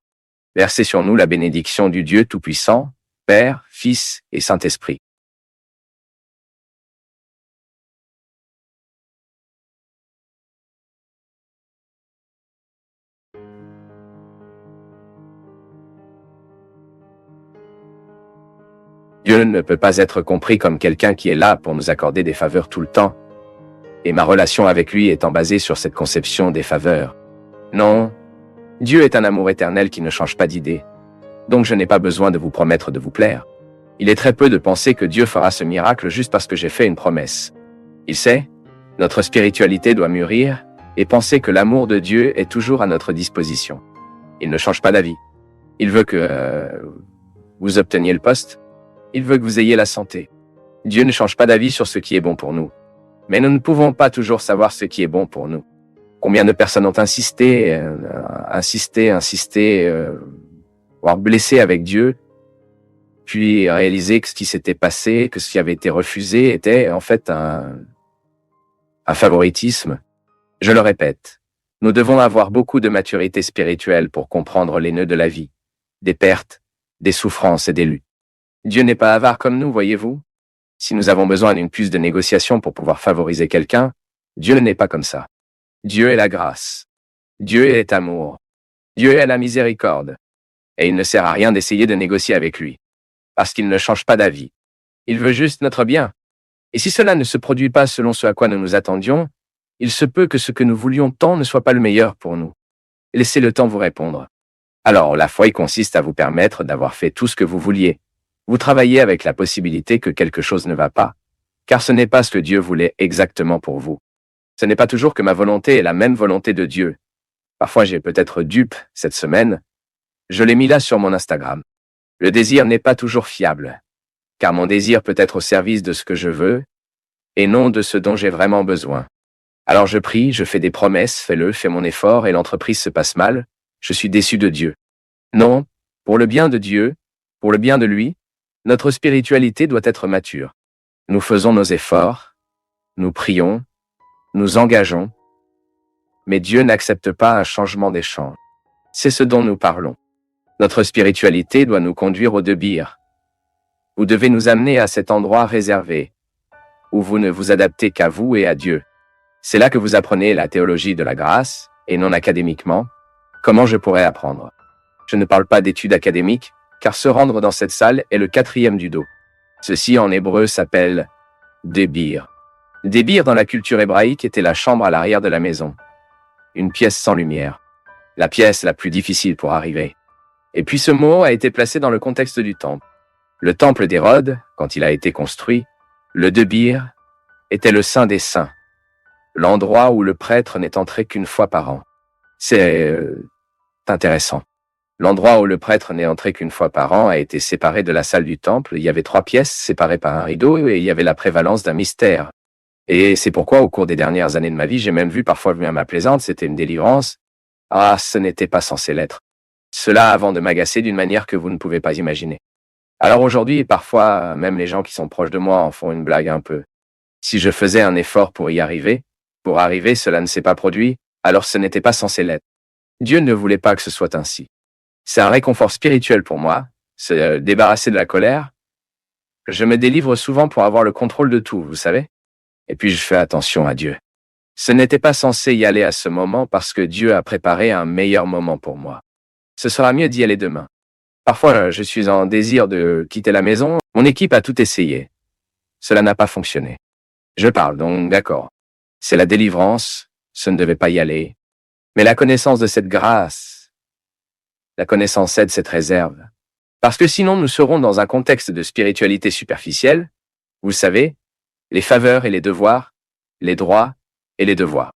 Versez sur nous la bénédiction du Dieu Tout-Puissant, Père, Fils et Saint-Esprit. Dieu ne peut pas être compris comme quelqu'un qui est là pour nous accorder des faveurs tout le temps. Et ma relation avec lui étant basée sur cette conception des faveurs. Non, Dieu est un amour éternel qui ne change pas d'idée. Donc je n'ai pas besoin de vous promettre de vous plaire. Il est très peu de penser que Dieu fera ce miracle juste parce que j'ai fait une promesse. Il sait, notre spiritualité doit mûrir et penser que l'amour de Dieu est toujours à notre disposition. Il ne change pas d'avis. Il veut que vous obteniez le poste. Il veut que vous ayez la santé. Dieu ne change pas d'avis sur ce qui est bon pour nous. Mais nous ne pouvons pas toujours savoir ce qui est bon pour nous. Combien de personnes ont insisté, voire blessé avec Dieu, puis réalisé que ce qui s'était passé, que ce qui avait été refusé était en fait un favoritisme. Je le répète, nous devons avoir beaucoup de maturité spirituelle pour comprendre les nœuds de la vie, des pertes, des souffrances et des luttes. Dieu n'est pas avare comme nous, voyez-vous. Si nous avons besoin d'une puce de négociation pour pouvoir favoriser quelqu'un, Dieu n'est pas comme ça. Dieu est la grâce. Dieu est amour. Dieu est la miséricorde. Et il ne sert à rien d'essayer de négocier avec lui. Parce qu'il ne change pas d'avis. Il veut juste notre bien. Et si cela ne se produit pas selon ce à quoi nous nous attendions, il se peut que ce que nous voulions tant ne soit pas le meilleur pour nous. Laissez le temps vous répondre. Alors, la foi consiste à vous permettre d'avoir fait tout ce que vous vouliez. Vous travaillez avec la possibilité que quelque chose ne va pas, car ce n'est pas ce que Dieu voulait exactement pour vous. Ce n'est pas toujours que ma volonté est la même volonté de Dieu. Parfois j'ai peut-être dupe cette semaine. Je l'ai mis là sur mon Instagram. Le désir n'est pas toujours fiable, car mon désir peut être au service de ce que je veux, et non de ce dont j'ai vraiment besoin. Alors je prie, je fais des promesses, fais mon effort, et l'entreprise se passe mal, je suis déçu de Dieu. Non, pour le bien de Dieu, pour le bien de lui, notre spiritualité doit être mature. Nous faisons nos efforts, nous prions, nous engageons, mais Dieu n'accepte pas un changement d'échange. C'est ce dont nous parlons. Notre spiritualité doit nous conduire au debir. Vous devez nous amener à cet endroit réservé, où vous ne vous adaptez qu'à vous et à Dieu. C'est là que vous apprenez la théologie de la grâce, et non académiquement. Comment je pourrais apprendre? Je ne parle pas d'études académiques, car se rendre dans cette salle est le 4e du dos. Ceci en hébreu s'appelle debir. Debir dans la culture hébraïque était la chambre à l'arrière de la maison. Une pièce sans lumière. La pièce la plus difficile pour arriver. Et puis ce mot a été placé dans le contexte du temple. Le temple d'Hérode, quand il a été construit, le debir, était le saint des saints. L'endroit où le prêtre n'est entré qu'une fois par an. C'est intéressant. L'endroit où le prêtre n'est entré qu'une fois par an a été séparé de la salle du temple. Il y avait 3 pièces séparées par un rideau et il y avait la prévalence d'un mystère. Et c'est pourquoi, au cours des dernières années de ma vie, j'ai même vu parfois venir ma plaisante, c'était une délivrance. Ah, ce n'était pas censé l'être. Cela avant de m'agacer d'une manière que vous ne pouvez pas imaginer. Alors aujourd'hui, parfois, même les gens qui sont proches de moi en font une blague un peu. Si je faisais un effort pour y arriver, cela ne s'est pas produit, alors ce n'était pas censé l'être. Dieu ne voulait pas que ce soit ainsi. C'est un réconfort spirituel pour moi, se débarrasser de la colère. Je me délivre souvent pour avoir le contrôle de tout, vous savez. Et puis je fais attention à Dieu. Ce n'était pas censé y aller à ce moment parce que Dieu a préparé un meilleur moment pour moi. Ce sera mieux d'y aller demain. Parfois, je suis en désir de quitter la maison. Mon équipe a tout essayé. Cela n'a pas fonctionné. Je parle donc, d'accord. C'est la délivrance, ce ne devait pas y aller. Mais la connaissance de cette grâce, la connaissance aide cette réserve. Parce que sinon nous serons dans un contexte de spiritualité superficielle, vous savez, les faveurs et les devoirs, les droits et les devoirs.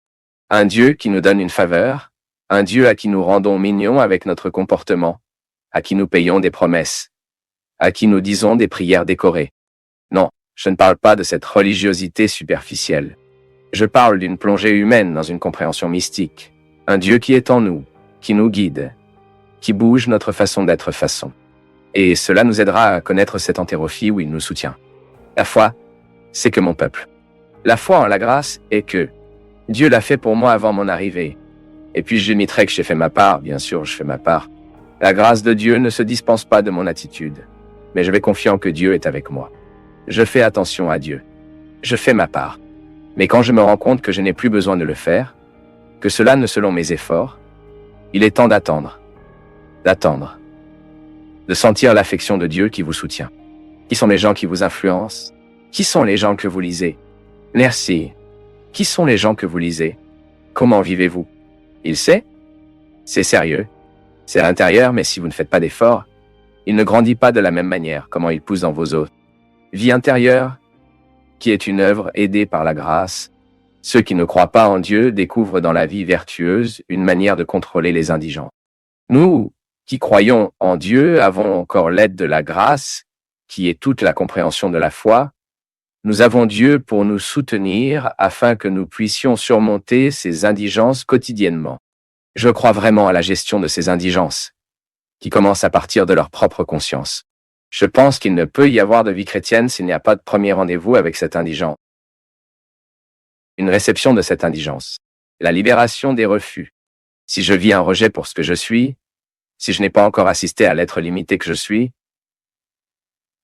Un Dieu qui nous donne une faveur, un Dieu à qui nous rendons mignons avec notre comportement, à qui nous payons des promesses, à qui nous disons des prières décorées. Non, je ne parle pas de cette religiosité superficielle. Je parle d'une plongée humaine dans une compréhension mystique. Un Dieu qui est en nous, qui nous guide, qui bouge notre façon d'être façon. Et cela nous aidera à connaître cet entérophie où il nous soutient. La foi, c'est que mon peuple. La foi en la grâce est que Dieu l'a fait pour moi avant mon arrivée. Et puis je limiterai que j'ai fait ma part, bien sûr, je fais ma part. La grâce de Dieu ne se dispense pas de mon attitude, mais je vais confiant que Dieu est avec moi. Je fais attention à Dieu. Je fais ma part. Mais quand je me rends compte que je n'ai plus besoin de le faire, que cela ne selon mes efforts, il est temps d'attendre, de sentir l'affection de Dieu qui vous soutient. Qui sont les gens qui vous influencent? Qui sont les gens que vous lisez? Merci. Qui sont les gens que vous lisez? Comment vivez-vous? Il sait? C'est sérieux. C'est à l'intérieur, mais si vous ne faites pas d'efforts, il ne grandit pas de la même manière. Comment il pousse dans vos os? Vie intérieure, qui est une œuvre aidée par la grâce. Ceux qui ne croient pas en Dieu découvrent dans la vie vertueuse une manière de contrôler les indigents. Nous, qui croyons en Dieu, avons encore l'aide de la grâce, qui est toute la compréhension de la foi. Nous avons Dieu pour nous soutenir afin que nous puissions surmonter ces indigences quotidiennement. Je crois vraiment à la gestion de ces indigences, qui commencent à partir de leur propre conscience. Je pense qu'il ne peut y avoir de vie chrétienne s'il n'y a pas de premier rendez-vous avec cet indigent. Une réception de cette indigence. La libération des refus. Si je vis un rejet pour ce que je suis, si je n'ai pas encore assisté à l'être limité que je suis,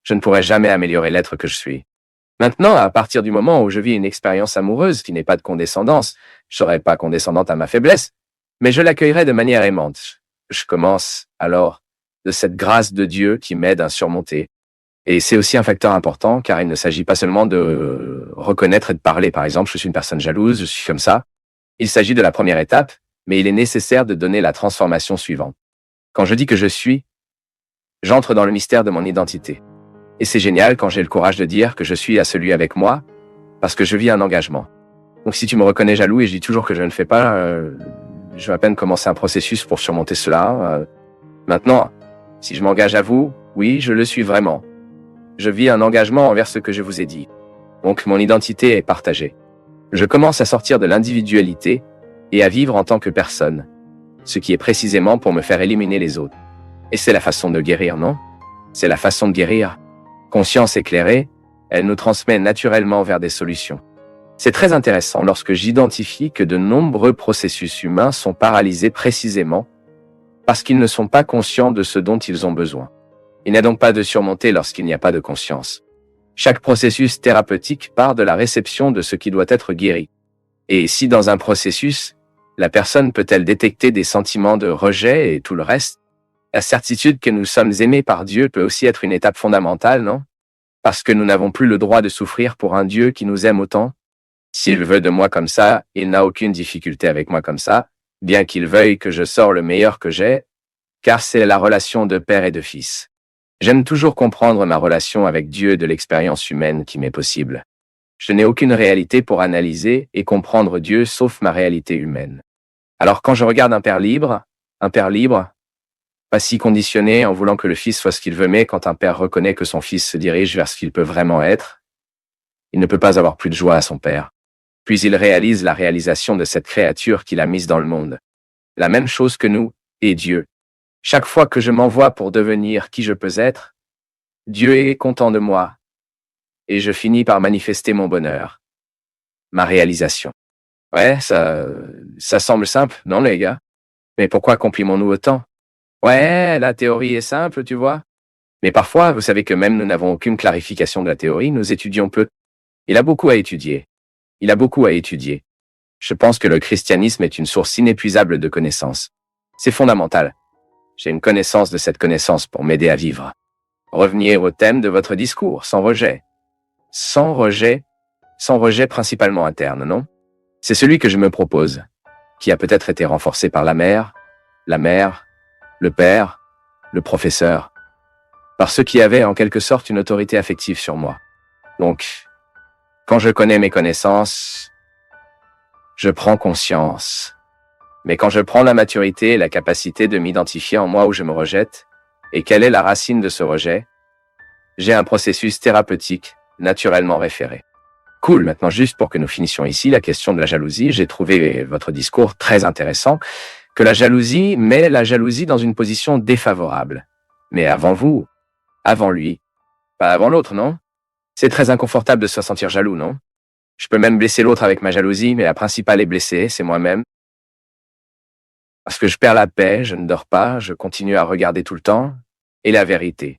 je ne pourrai jamais améliorer l'être que je suis. Maintenant, à partir du moment où je vis une expérience amoureuse qui n'est pas de condescendance, je ne serai pas condescendante à ma faiblesse, mais je l'accueillerai de manière aimante. Je commence alors de cette grâce de Dieu qui m'aide à surmonter. Et c'est aussi un facteur important car il ne s'agit pas seulement de reconnaître et de parler. Par exemple, je suis une personne jalouse, je suis comme ça. Il s'agit de la première étape, mais il est nécessaire de donner la transformation suivante. Quand je dis que je suis, j'entre dans le mystère de mon identité. Et c'est génial quand j'ai le courage de dire que je suis à celui avec moi, parce que je vis un engagement. Donc si tu me reconnais jaloux et je dis toujours que je ne fais pas, je vais à peine commencer un processus pour surmonter cela. Maintenant, si je m'engage à vous, oui, je le suis vraiment. Je vis un engagement envers ce que je vous ai dit. Donc mon identité est partagée. Je commence à sortir de l'individualité et à vivre en tant que personne, ce qui est précisément pour me faire éliminer les autres. Et c'est la façon de guérir, non? C'est la façon de guérir. Conscience éclairée, elle nous transmet naturellement vers des solutions. C'est très intéressant lorsque j'identifie que de nombreux processus humains sont paralysés précisément parce qu'ils ne sont pas conscients de ce dont ils ont besoin. Il n'y a donc pas de surmonter lorsqu'il n'y a pas de conscience. Chaque processus thérapeutique part de la réception de ce qui doit être guéri. Et si dans un processus, la personne peut-elle détecter des sentiments de rejet et tout le reste, la certitude que nous sommes aimés par Dieu peut aussi être une étape fondamentale, non? Parce que nous n'avons plus le droit de souffrir pour un Dieu qui nous aime autant. S'il veut de moi comme ça, il n'a aucune difficulté avec moi comme ça, bien qu'il veuille que je sorte le meilleur que j'ai, car c'est la relation de père et de fils. J'aime toujours comprendre ma relation avec Dieu de l'expérience humaine qui m'est possible. Je n'ai aucune réalité pour analyser et comprendre Dieu sauf ma réalité humaine. Alors quand je regarde un père libre, pas si conditionné en voulant que le fils soit ce qu'il veut, mais quand un père reconnaît que son fils se dirige vers ce qu'il peut vraiment être, il ne peut pas avoir plus de joie à son père. Puis il réalise la réalisation de cette créature qu'il a mise dans le monde. La même chose que nous et Dieu. Chaque fois que je m'envoie pour devenir qui je peux être, Dieu est content de moi. Et je finis par manifester mon bonheur. Ma réalisation. Ouais, ça semble simple, non les gars? Mais pourquoi comprimons-nous autant? Ouais, la théorie est simple, tu vois. Mais parfois, vous savez que même nous n'avons aucune clarification de la théorie, nous étudions peu. Il a beaucoup à étudier. Je pense que le christianisme est une source inépuisable de connaissances. C'est fondamental. J'ai une connaissance de cette connaissance pour m'aider à vivre. Revenir au thème de votre discours, sans rejet. Sans rejet principalement interne, non? C'est celui que je me propose, qui a peut-être été renforcé par la mère, le père, le professeur, par ceux qui avaient en quelque sorte une autorité affective sur moi. Donc, quand je connais mes connaissances, je prends conscience. Mais quand je prends la maturité et la capacité de m'identifier en moi où je me rejette, et quelle est la racine de ce rejet, j'ai un processus thérapeutique naturellement référé. Cool, maintenant juste pour que nous finissions ici, la question de la jalousie, j'ai trouvé votre discours très intéressant. Que la jalousie met la jalousie dans une position défavorable. Mais avant vous, avant lui, pas avant l'autre, non? C'est très inconfortable de se sentir jaloux, non? Je peux même blesser l'autre avec ma jalousie, mais la principale est blessée, c'est moi-même. Parce que je perds la paix, je ne dors pas, je continue à regarder tout le temps. Et la vérité.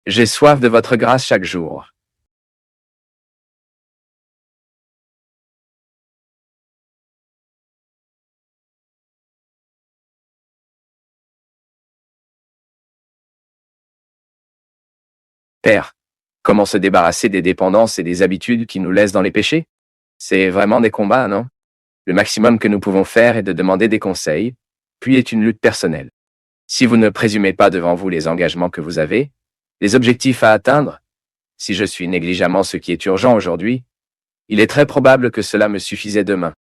J'ai soif de votre grâce chaque jour. Père, comment se débarrasser des dépendances et des habitudes qui nous laissent dans les péchés? C'est vraiment des combats, non? Le maximum que nous pouvons faire est de demander des conseils, puis est une lutte personnelle. Si vous ne présumez pas devant vous les engagements que vous avez, les objectifs à atteindre, si je suis négligemment ce qui est urgent aujourd'hui, il est très probable que cela me suffisait demain.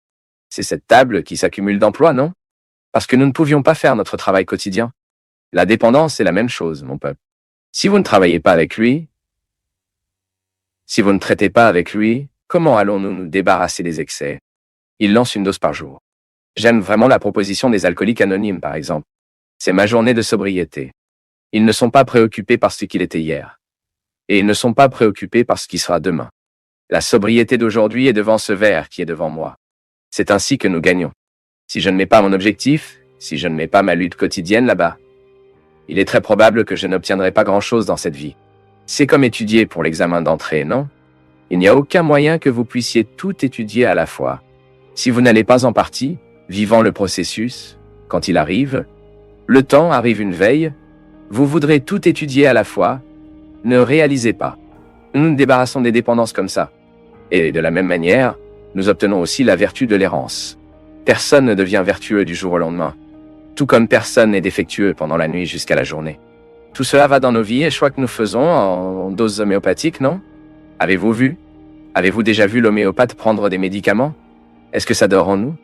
C'est cette table qui s'accumule d'emplois, non? Parce que nous ne pouvions pas faire notre travail quotidien. La dépendance est la même chose, mon peuple. Si vous ne travaillez pas avec lui, si vous ne traitez pas avec lui, comment allons-nous nous débarrasser des excès? Il lance une dose par jour. J'aime vraiment la proposition des alcooliques anonymes, par exemple. C'est ma journée de sobriété. Ils ne sont pas préoccupés par ce qu'il était hier. Et ils ne sont pas préoccupés par ce qui sera demain. La sobriété d'aujourd'hui est devant ce verre qui est devant moi. C'est ainsi que nous gagnons. Si je ne mets pas mon objectif, si je ne mets pas ma lutte quotidienne là-bas, il est très probable que je n'obtiendrai pas grand-chose dans cette vie. C'est comme étudier pour l'examen d'entrée, non? Il n'y a aucun moyen que vous puissiez tout étudier à la fois. Si vous n'allez pas en partie, vivant le processus, quand il arrive, le temps arrive une veille, vous voudrez tout étudier à la fois, ne réalisez pas. Nous nous débarrassons des dépendances comme ça. Et de la même manière, nous obtenons aussi la vertu de l'errance. Personne ne devient vertueux du jour au lendemain. Tout comme personne n'est défectueux pendant la nuit jusqu'à la journée. Tout cela va dans nos vies et choix que nous faisons en doses homéopathiques, non? Avez-vous vu? Avez-vous déjà vu l'homéopathe prendre des médicaments? Est-ce que ça dort en nous?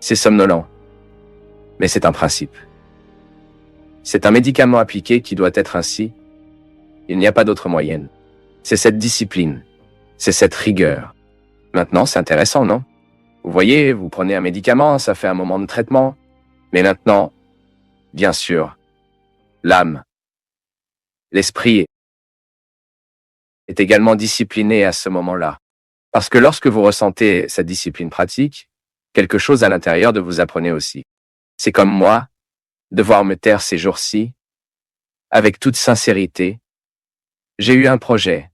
C'est somnolent. Mais c'est un principe. C'est un médicament appliqué qui doit être ainsi. Il n'y a pas d'autre moyenne. C'est cette discipline. C'est cette rigueur. Maintenant, c'est intéressant, non? Vous voyez, vous prenez un médicament, ça fait un moment de traitement. Mais maintenant, bien sûr, l'âme, l'esprit est également discipliné à ce moment-là. Parce que lorsque vous ressentez cette discipline pratique, quelque chose à l'intérieur de vous apprenez aussi. C'est comme moi, devoir me taire ces jours-ci, avec toute sincérité. J'ai eu un projet.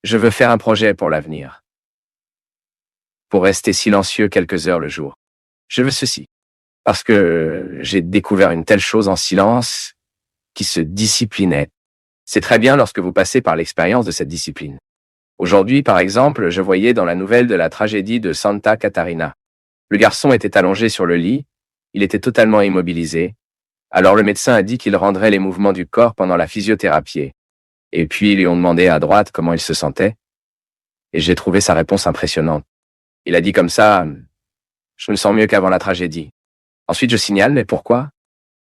Je veux faire un projet pour l'avenir. Pour rester silencieux quelques heures le jour. Je veux ceci. Parce que j'ai découvert une telle chose en silence qui se disciplinait. C'est très bien lorsque vous passez par l'expérience de cette discipline. Aujourd'hui, par exemple, je voyais dans la nouvelle de la tragédie de Santa Catarina. Le garçon était allongé sur le lit, il était totalement immobilisé. Alors le médecin a dit qu'il rendrait les mouvements du corps pendant la physiothérapie. Et puis ils lui ont demandé à droite comment il se sentait. Et j'ai trouvé sa réponse impressionnante. Il a dit comme ça, je me sens mieux qu'avant la tragédie. Ensuite je signale, mais pourquoi?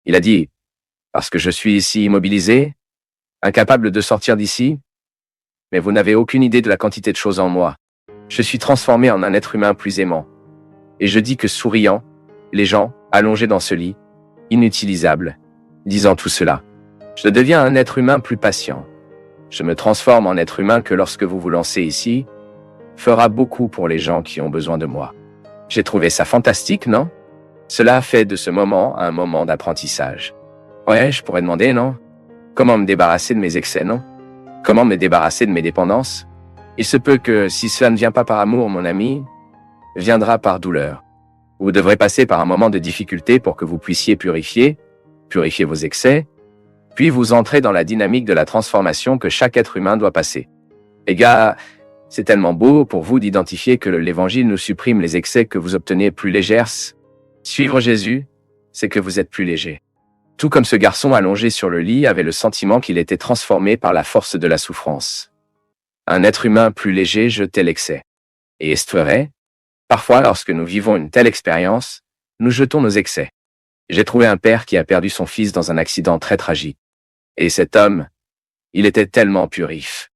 Il a dit, parce que je suis ici immobilisé, incapable de sortir d'ici, mais vous n'avez aucune idée de la quantité de choses en moi. Je suis transformé en un être humain plus aimant. Et je dis que souriant, les gens, allongés dans ce lit, inutilisable, disant tout cela, je deviens un être humain plus patient. Je me transforme en être humain que lorsque vous vous lancez ici, fera beaucoup pour les gens qui ont besoin de moi. J'ai trouvé ça fantastique, non? Cela a fait de ce moment un moment d'apprentissage. Ouais, je pourrais demander, non? Comment me débarrasser de mes excès, non? Comment me débarrasser de mes dépendances? Il se peut que si cela ne vient pas par amour, mon ami, viendra par douleur. Vous devrez passer par un moment de difficulté pour que vous puissiez purifier vos excès, puis vous entrez dans la dynamique de la transformation que chaque être humain doit passer. Les gars, c'est tellement beau pour vous d'identifier que l'évangile nous supprime les excès que vous obtenez plus légers. Suivre Jésus, c'est que vous êtes plus léger. Tout comme ce garçon allongé sur le lit avait le sentiment qu'il était transformé par la force de la souffrance. Un être humain plus léger jetait l'excès. Et est vrai, parfois lorsque nous vivons une telle expérience, nous jetons nos excès. J'ai trouvé un père qui a perdu son fils dans un accident très tragique. Et cet homme, il était tellement purif.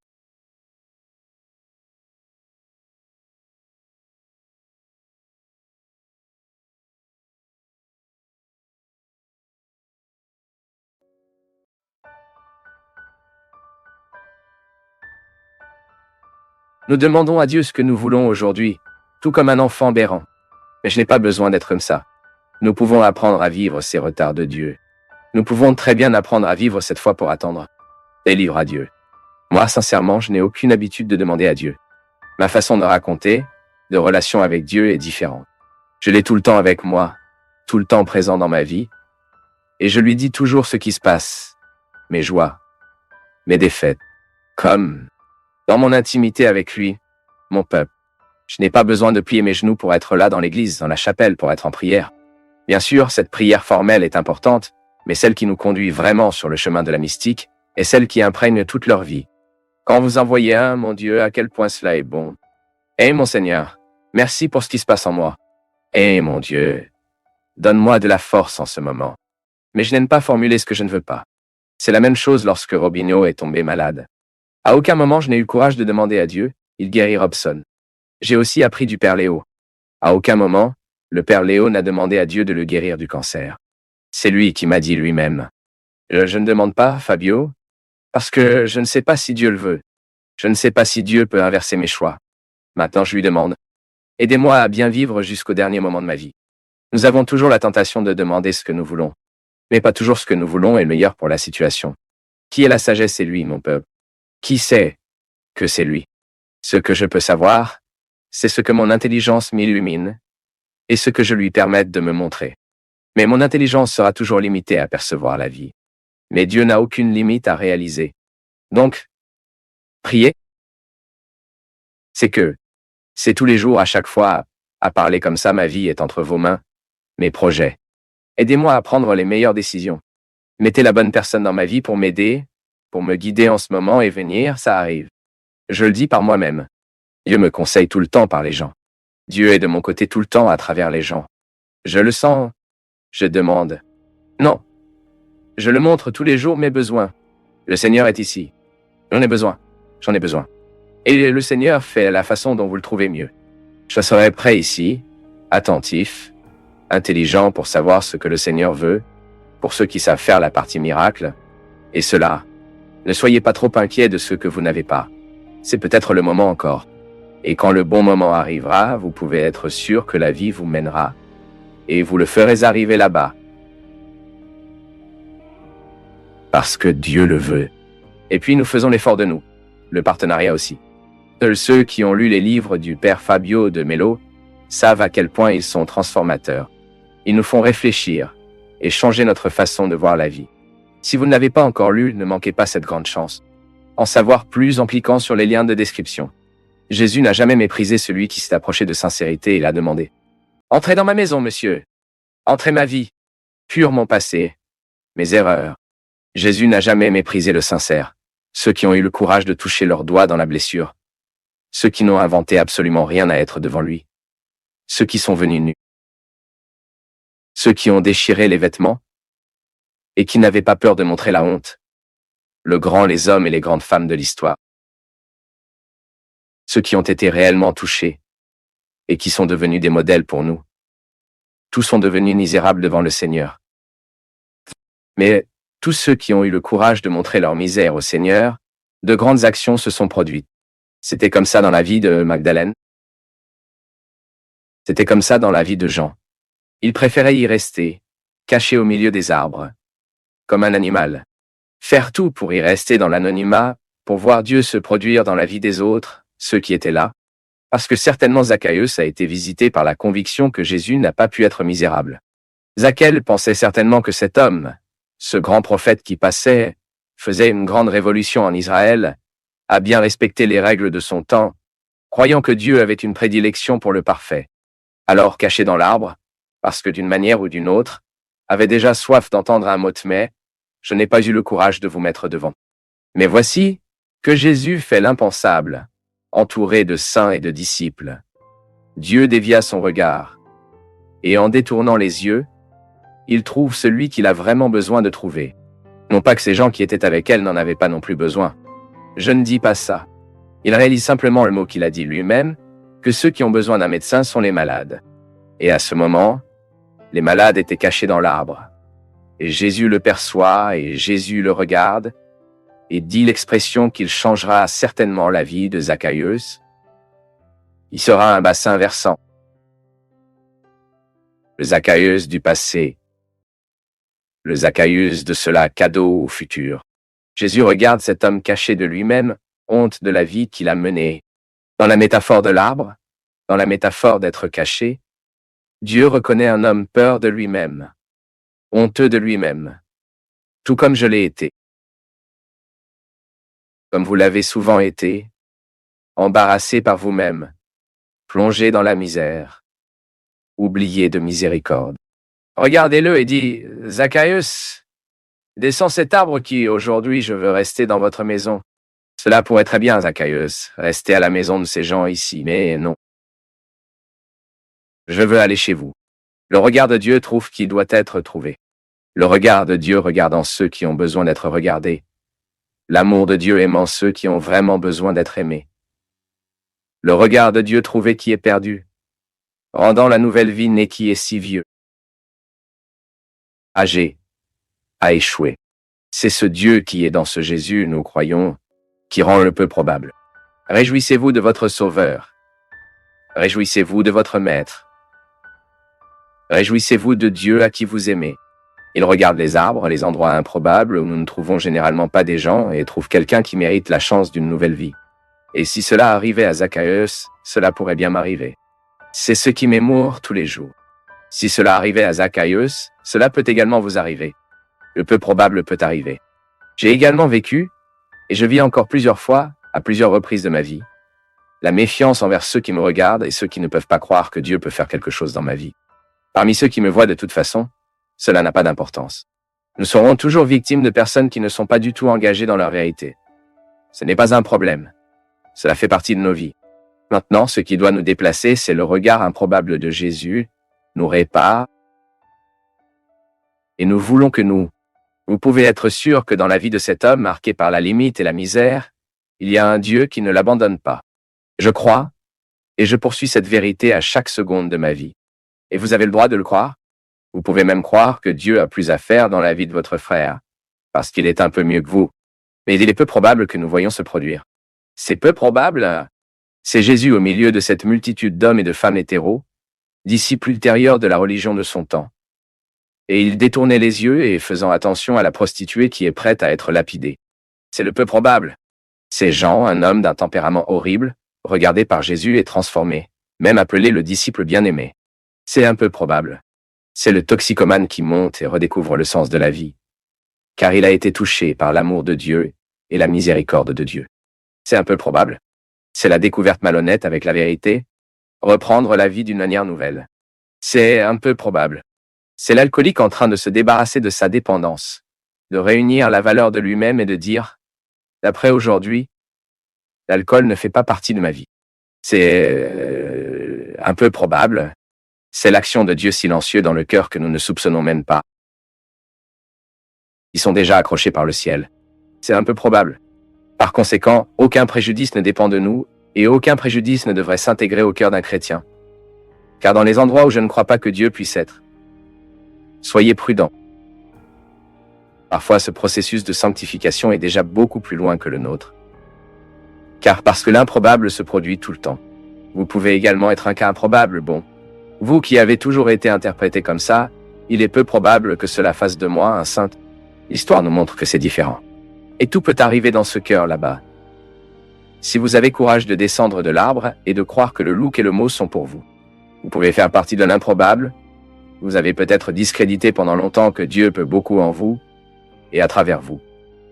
Nous demandons à Dieu ce que nous voulons aujourd'hui, tout comme un enfant berrant. Mais je n'ai pas besoin d'être comme ça. Nous pouvons apprendre à vivre ces retards de Dieu. Nous pouvons très bien apprendre à vivre cette foi pour attendre. Et livre à Dieu. Moi, sincèrement, je n'ai aucune habitude de demander à Dieu. Ma façon de raconter, de relation avec Dieu est différente. Je l'ai tout le temps avec moi, tout le temps présent dans ma vie, et je lui dis toujours ce qui se passe, mes joies, mes défaites, comme dans mon intimité avec lui, mon peuple. Je n'ai pas besoin de plier mes genoux pour être là dans l'église, dans la chapelle, pour être en prière. Bien sûr, cette prière formelle est importante, mais celle qui nous conduit vraiment sur le chemin de la mystique est celle qui imprègne toute leur vie. Quand vous en voyez un, mon Dieu, à quel point cela est bon. Eh mon Seigneur, merci pour ce qui se passe en moi. Eh mon Dieu, donne-moi de la force en ce moment. Mais je n'aime pas formuler ce que je ne veux pas. C'est la même chose lorsque Robinho est tombé malade. À aucun moment je n'ai eu le courage de demander à Dieu, il guérit Robson. J'ai aussi appris du Père Léo. À aucun moment, le Père Léo n'a demandé à Dieu de le guérir du cancer. C'est lui qui m'a dit lui-même. Je ne demande pas, Fabio, parce que je ne sais pas si Dieu le veut. Je ne sais pas si Dieu peut inverser mes choix. Maintenant je lui demande. Aidez-moi à bien vivre jusqu'au dernier moment de ma vie. Nous avons toujours la tentation de demander ce que nous voulons. Mais pas toujours ce que nous voulons est le meilleur pour la situation. Qui est la sagesse, c'est lui, mon peuple. Qui sait que c'est lui? Ce que je peux savoir, c'est ce que mon intelligence m'illumine et ce que je lui permette de me montrer. Mais mon intelligence sera toujours limitée à percevoir la vie. Mais Dieu n'a aucune limite à réaliser. Donc, prier, c'est tous les jours, à chaque fois, à parler comme ça, ma vie est entre vos mains, mes projets. Aidez-moi à prendre les meilleures décisions. Mettez la bonne personne dans ma vie pour m'aider, pour me guider en ce moment et venir, ça arrive. Je le dis par moi-même. Dieu me conseille tout le temps par les gens. Dieu est de mon côté tout le temps à travers les gens. Je le sens. Je demande. Non. Je le montre tous les jours mes besoins. Le Seigneur est ici. J'en ai besoin. J'en ai besoin. Et le Seigneur fait la façon dont vous le trouvez mieux. Je serai prêt ici, attentif, intelligent pour savoir ce que le Seigneur veut, pour ceux qui savent faire la partie miracle. Et cela, ne soyez pas trop inquiets de ce que vous n'avez pas. C'est peut-être le moment encore. Et quand le bon moment arrivera, vous pouvez être sûr que la vie vous mènera. Et vous le ferez arriver là-bas. Parce que Dieu le veut. Et puis nous faisons l'effort de nous. Le partenariat aussi. Seuls ceux qui ont lu les livres du père Fabio de Melo savent à quel point ils sont transformateurs. Ils nous font réfléchir et changer notre façon de voir la vie. Si vous ne l'avez pas encore lu, ne manquez pas cette grande chance. En savoir plus en cliquant sur les liens de description. Jésus n'a jamais méprisé celui qui s'est approché de sincérité et l'a demandé. Entrez dans ma maison, monsieur. Entrez ma vie. Pure mon passé. Mes erreurs. Jésus n'a jamais méprisé le sincère. Ceux qui ont eu le courage de toucher leurs doigts dans la blessure. Ceux qui n'ont inventé absolument rien à être devant lui. Ceux qui sont venus nus. Ceux qui ont déchiré les vêtements et qui n'avaient pas peur de montrer la honte. Le grand, les hommes et les grandes femmes de l'histoire. Ceux qui ont été réellement touchés et qui sont devenus des modèles pour nous. Tous sont devenus misérables devant le Seigneur. Mais tous ceux qui ont eu le courage de montrer leur misère au Seigneur, de grandes actions se sont produites. C'était comme ça dans la vie de Magdalène. C'était comme ça dans la vie de Jean. Il préférait y rester, caché au milieu des arbres, comme un animal. Faire tout pour y rester dans l'anonymat, pour voir Dieu se produire dans la vie des autres, ceux qui étaient là. Parce que certainement Zacchaeus a été visité par la conviction que Jésus n'a pas pu être misérable. Zacchaeus pensait certainement que cet homme, ce grand prophète qui passait, faisait une grande révolution en Israël, a bien respecté les règles de son temps, croyant que Dieu avait une prédilection pour le parfait. Alors caché dans l'arbre, parce que d'une manière ou d'une autre, avait déjà soif d'entendre un mot mais, je n'ai pas eu le courage de vous mettre devant. Mais voici que Jésus fait l'impensable, entouré de saints et de disciples. Dieu dévia son regard, et en détournant les yeux, il trouve celui qu'il a vraiment besoin de trouver. Non pas que ces gens qui étaient avec elle n'en avaient pas non plus besoin. Je ne dis pas ça. Il réalise simplement le mot qu'il a dit lui-même, que ceux qui ont besoin d'un médecin sont les malades. Et à ce moment, les malades étaient cachés dans l'arbre. Et Jésus le perçoit, et Jésus le regarde, et dit l'expression qu'il changera certainement la vie de Zacchaeus. Il sera un bassin versant. Le Zacchaeus du passé. Le Zacchaeus de cela cadeau au futur. Jésus regarde cet homme caché de lui-même, honte de la vie qu'il a menée. Dans la métaphore de l'arbre, dans la métaphore d'être caché, Dieu reconnaît un homme peur de lui-même, honteux de lui-même, tout comme je l'ai été. Comme vous l'avez souvent été, embarrassé par vous-même, plongé dans la misère, oublié de miséricorde. Regardez-le et dit, Zacchaeus, descends cet arbre qui, aujourd'hui, je veux rester dans votre maison. Cela pourrait très bien, Zacchaeus, rester à la maison de ces gens ici, mais non. Je veux aller chez vous. Le regard de Dieu trouve qui doit être trouvé. Le regard de Dieu regardant ceux qui ont besoin d'être regardés. L'amour de Dieu aimant ceux qui ont vraiment besoin d'être aimés. Le regard de Dieu trouvé qui est perdu, rendant la nouvelle vie née qui est si vieux. Âgé, a échoué. C'est ce Dieu qui est dans ce Jésus, nous croyons, qui rend le peu probable. Réjouissez-vous de votre Sauveur. Réjouissez-vous de votre Maître. Réjouissez-vous de Dieu à qui vous aimez. Il regarde les arbres, les endroits improbables où nous ne trouvons généralement pas des gens et trouve quelqu'un qui mérite la chance d'une nouvelle vie. Et si cela arrivait à Zacchaeus, cela pourrait bien m'arriver. C'est ce qui m'émoure tous les jours. Si cela arrivait à Zacchaeus, cela peut également vous arriver. Le peu probable peut arriver. J'ai également vécu, et je vis encore plusieurs fois, à plusieurs reprises de ma vie, la méfiance envers ceux qui me regardent et ceux qui ne peuvent pas croire que Dieu peut faire quelque chose dans ma vie. Parmi ceux qui me voient de toute façon, cela n'a pas d'importance. Nous serons toujours victimes de personnes qui ne sont pas du tout engagées dans leur vérité. Ce n'est pas un problème. Cela fait partie de nos vies. Maintenant, ce qui doit nous déplacer, c'est le regard improbable de Jésus, nous répare, et nous voulons que vous pouvez être sûr que dans la vie de cet homme marqué par la limite et la misère, il y a un Dieu qui ne l'abandonne pas. Je crois, et je poursuis cette vérité à chaque seconde de ma vie. Et vous avez le droit de le croire. Vous pouvez même croire que Dieu a plus à faire dans la vie de votre frère, parce qu'il est un peu mieux que vous. Mais il est peu probable que nous voyions se produire. C'est peu probable. C'est Jésus au milieu de cette multitude d'hommes et de femmes hétéros, disciples ultérieurs de la religion de son temps. Et il détournait les yeux et faisant attention à la prostituée qui est prête à être lapidée. C'est le peu probable. C'est Jean, un homme d'un tempérament horrible, regardé par Jésus et transformé, même appelé le disciple bien-aimé. C'est un peu probable. C'est le toxicomane qui monte et redécouvre le sens de la vie, car il a été touché par l'amour de Dieu et la miséricorde de Dieu. C'est un peu probable. C'est la découverte malhonnête avec la vérité, reprendre la vie d'une manière nouvelle. C'est un peu probable. C'est l'alcoolique en train de se débarrasser de sa dépendance, de réunir la valeur de lui-même et de dire, d'après aujourd'hui, l'alcool ne fait pas partie de ma vie. C'est un peu probable. C'est l'action de Dieu silencieux dans le cœur que nous ne soupçonnons même pas. Ils sont déjà accrochés par le ciel. C'est un peu probable. Par conséquent, aucun préjudice ne dépend de nous, et aucun préjudice ne devrait s'intégrer au cœur d'un chrétien. Car dans les endroits où je ne crois pas que Dieu puisse être, soyez prudents. Parfois, ce processus de sanctification est déjà beaucoup plus loin que le nôtre. Car parce que l'improbable se produit tout le temps. Vous pouvez également être un cas improbable, bon. Vous qui avez toujours été interprété comme ça, il est peu probable que cela fasse de moi un saint. L'histoire nous montre que c'est différent. Et tout peut arriver dans ce cœur là-bas. Si vous avez courage de descendre de l'arbre et de croire que le look et le mot sont pour vous. Vous pouvez faire partie de l'improbable. Vous avez peut-être discrédité pendant longtemps que Dieu peut beaucoup en vous et à travers vous.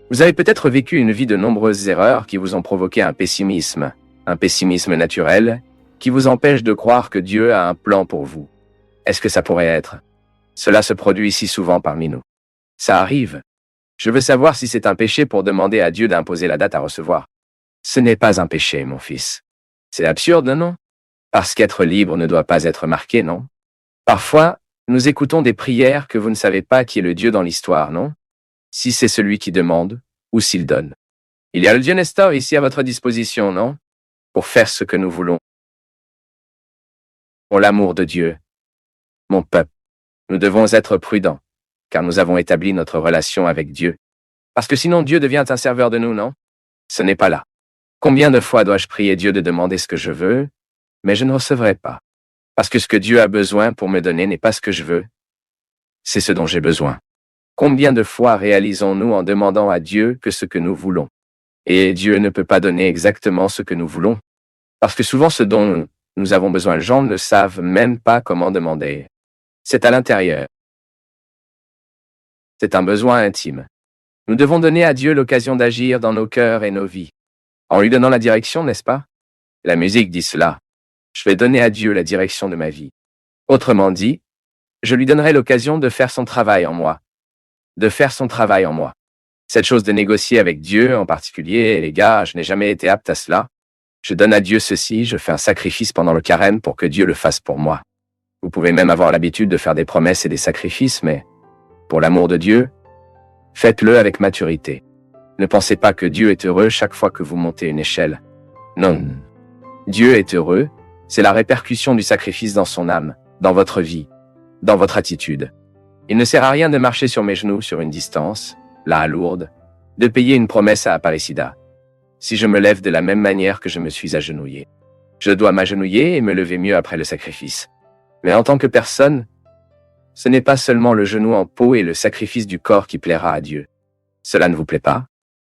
Vous avez peut-être vécu une vie de nombreuses erreurs qui vous ont provoqué un pessimisme naturel, qui vous empêche de croire que Dieu a un plan pour vous. Est-ce que ça pourrait être? Cela se produit si souvent parmi nous. Ça arrive. Je veux savoir si c'est un péché pour demander à Dieu d'imposer la date à recevoir. Ce n'est pas un péché, mon fils. C'est absurde, non? Parce qu'être libre ne doit pas être marqué, non? Parfois, nous écoutons des prières que vous ne savez pas qui est le Dieu dans l'histoire, non? Si c'est celui qui demande, ou s'il donne. Il y a le Dieu Nestor ici à votre disposition, non? Pour faire ce que nous voulons. Pour l'amour de Dieu, mon peuple, nous devons être prudents, car nous avons établi notre relation avec Dieu. Parce que sinon Dieu devient un serveur de nous, non? Ce n'est pas là. Combien de fois dois-je prier Dieu de demander ce que je veux, mais je ne recevrai pas. Parce que ce que Dieu a besoin pour me donner n'est pas ce que je veux, c'est ce dont j'ai besoin. Combien de fois réalisons-nous en demandant à Dieu que ce que nous voulons? Et Dieu ne peut pas donner exactement ce que nous voulons. Parce que souvent ce dont nous avons besoin, les gens ne savent même pas comment demander. C'est à l'intérieur. C'est un besoin intime. Nous devons donner à Dieu l'occasion d'agir dans nos cœurs et nos vies. En lui donnant la direction, n'est-ce pas? La musique dit cela. Je vais donner à Dieu la direction de ma vie. Autrement dit, je lui donnerai l'occasion de faire son travail en moi. De faire son travail en moi. Cette chose de négocier avec Dieu en particulier, les gars, je n'ai jamais été apte à cela. Je donne à Dieu ceci, je fais un sacrifice pendant le carême pour que Dieu le fasse pour moi. Vous pouvez même avoir l'habitude de faire des promesses et des sacrifices, mais pour l'amour de Dieu, faites-le avec maturité. Ne pensez pas que Dieu est heureux chaque fois que vous montez une échelle. Non. Dieu est heureux, c'est la répercussion du sacrifice dans son âme, dans votre vie, dans votre attitude. Il ne sert à rien de marcher sur mes genoux sur une distance, là à Lourdes, de payer une promesse à Aparecida. Si je me lève de la même manière que je me suis agenouillé, je dois m'agenouiller et me lever mieux après le sacrifice. Mais en tant que personne, ce n'est pas seulement le genou en peau et le sacrifice du corps qui plaira à Dieu. Cela ne vous plaît pas?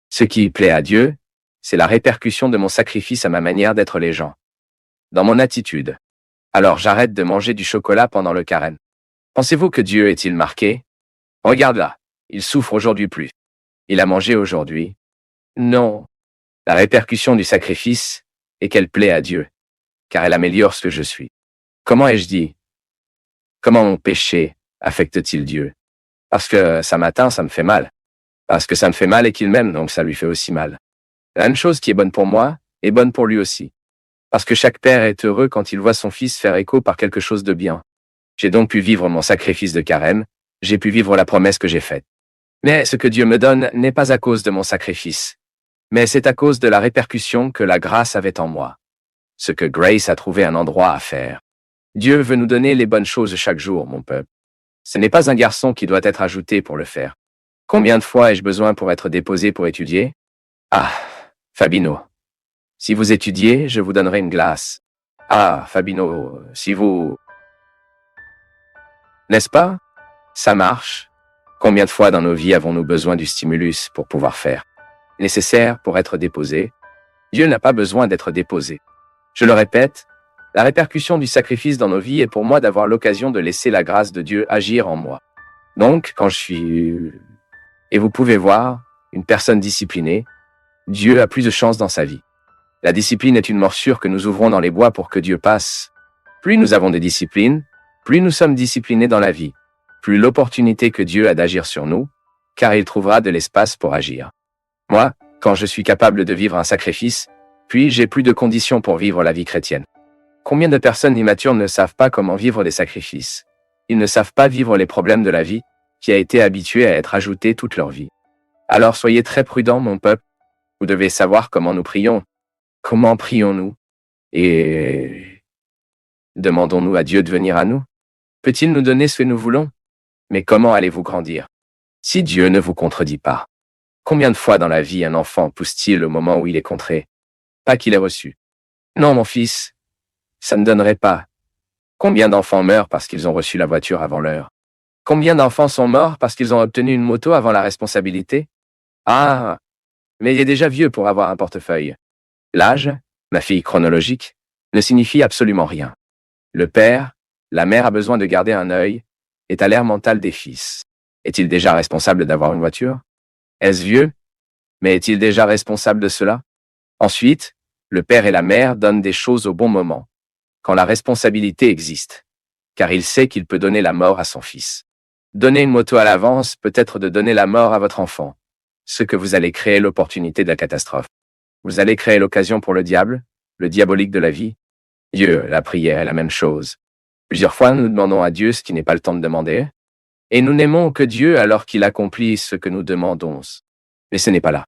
Ce qui plaît à Dieu, c'est la répercussion de mon sacrifice à ma manière d'être les gens. Dans mon attitude. Alors j'arrête de manger du chocolat pendant le carême. Pensez-vous que Dieu est-il marqué? Regarde là, il souffre aujourd'hui plus. Il a mangé aujourd'hui. Non. La répercussion du sacrifice est qu'elle plaît à Dieu, car elle améliore ce que je suis. Comment ai-je dit? Comment mon péché affecte-t-il Dieu? Parce que ça m'atteint, ça me fait mal. Parce que ça me fait mal et qu'il m'aime, donc ça lui fait aussi mal. La même chose qui est bonne pour moi est bonne pour lui aussi. Parce que chaque père est heureux quand il voit son fils faire écho par quelque chose de bien. J'ai donc pu vivre mon sacrifice de carême, j'ai pu vivre la promesse que j'ai faite. Mais ce que Dieu me donne n'est pas à cause de mon sacrifice, mais c'est à cause de la répercussion que la grâce avait en moi. Ce que Grace a trouvé un endroit à faire. Dieu veut nous donner les bonnes choses chaque jour, mon peuple. Ce n'est pas un garçon qui doit être ajouté pour le faire. Combien de fois ai-je besoin pour être déposé pour étudier? Ah, Fabino. Si vous étudiez, je vous donnerai une glace. Ah, Fabino, si vous... N'est-ce pas? Ça marche. Combien de fois dans nos vies avons-nous besoin du stimulus pour pouvoir faire? Nécessaire pour être déposé? Dieu n'a pas besoin d'être déposé. Je le répète, la répercussion du sacrifice dans nos vies est pour moi d'avoir l'occasion de laisser la grâce de Dieu agir en moi. Donc, quand je suis... Et vous pouvez voir, une personne disciplinée, Dieu a plus de chance dans sa vie. La discipline est une morsure que nous ouvrons dans les bois pour que Dieu passe. Plus nous avons de discipline, plus nous sommes disciplinés dans la vie, plus l'opportunité que Dieu a d'agir sur nous, car il trouvera de l'espace pour agir. Moi, quand je suis capable de vivre un sacrifice, puis j'ai plus de conditions pour vivre la vie chrétienne. Combien de personnes immatures ne savent pas comment vivre des sacrifices? Ils ne savent pas vivre les problèmes de la vie, qui a été habituée à être ajoutée toute leur vie. Alors soyez très prudents, mon peuple. Vous devez savoir comment nous prions. Comment prions-nous? Et demandons-nous à Dieu de venir à nous? Peut-il nous donner ce que nous voulons? Mais comment allez-vous grandir? Si Dieu ne vous contredit pas. Combien de fois dans la vie un enfant pousse-t-il au moment où il est contré? Pas qu'il ait reçu. Non, mon fils, ça ne donnerait pas. Combien d'enfants meurent parce qu'ils ont reçu la voiture avant l'heure? Combien d'enfants sont morts parce qu'ils ont obtenu une moto avant la responsabilité? Ah, mais il est déjà vieux pour avoir un portefeuille. L'âge, ma fille chronologique, ne signifie absolument rien. Le père, la mère a besoin de garder un œil, est à l'ère mentale des fils. Est-il déjà responsable d'avoir une voiture? Est-ce vieux? Mais est-il déjà responsable de cela? Ensuite, le père et la mère donnent des choses au bon moment, quand la responsabilité existe, car il sait qu'il peut donner la mort à son fils. Donner une moto à l'avance peut être de donner la mort à votre enfant, ce que vous allez créer l'opportunité de la catastrophe. Vous allez créer l'occasion pour le diable, le diabolique de la vie. Dieu, la prière est la même chose. Plusieurs fois, nous demandons à Dieu ce qui n'est pas le temps de demander, et nous n'aimons que Dieu alors qu'il accomplit ce que nous demandons. Mais ce n'est pas là.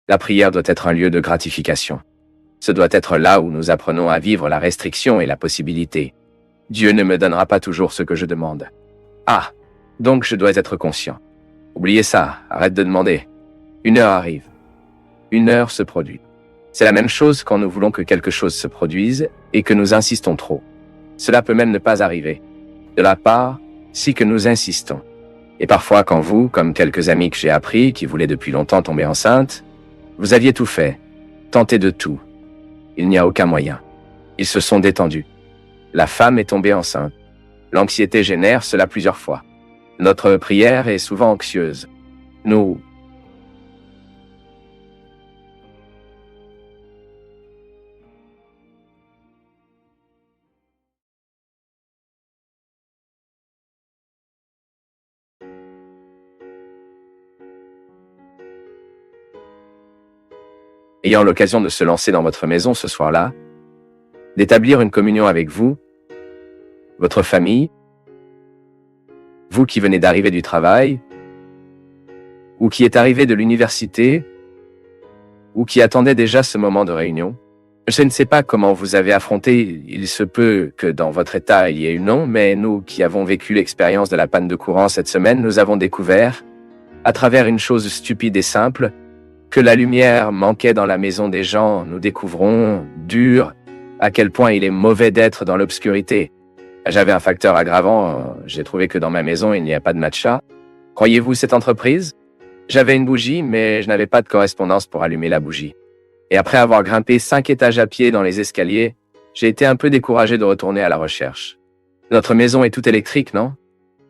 La prière doit être un lieu de gratification. Ce doit être là où nous apprenons à vivre la restriction et la possibilité. Dieu ne me donnera pas toujours ce que je demande. Ah, donc je dois être conscient. Oubliez ça, arrête de demander. Une heure arrive. Une heure se produit. C'est la même chose quand nous voulons que quelque chose se produise et que nous insistons trop. Cela peut même ne pas arriver. De la part, si que nous insistons. Et parfois quand vous, comme quelques amis que j'ai appris, qui voulaient depuis longtemps tomber enceinte, vous aviez tout fait, tenté de tout. Il n'y a aucun moyen. Ils se sont détendus. La femme est tombée enceinte. L'anxiété génère cela plusieurs fois. Notre prière est souvent anxieuse. Nous ayant l'occasion de se lancer dans votre maison ce soir-là, d'établir une communion avec vous, votre famille, vous qui venez d'arriver du travail, ou qui êtes arrivé de l'université, ou qui attendait déjà ce moment de réunion. Je ne sais pas comment vous avez affronté, il se peut que dans votre état il y ait eu non, mais nous qui avons vécu l'expérience de la panne de courant cette semaine, nous avons découvert, à travers une chose stupide et simple, que la lumière manquait dans la maison des gens. Nous découvrons, dur, à quel point il est mauvais d'être dans l'obscurité. J'avais un facteur aggravant, j'ai trouvé que dans ma maison il n'y a pas de matcha. Croyez-vous cette entreprise? J'avais une bougie, mais je n'avais pas de correspondance pour allumer la bougie. Et après avoir grimpé 5 étages à pied dans les escaliers, j'ai été un peu découragé de retourner à la recherche. Notre maison est toute électrique, non?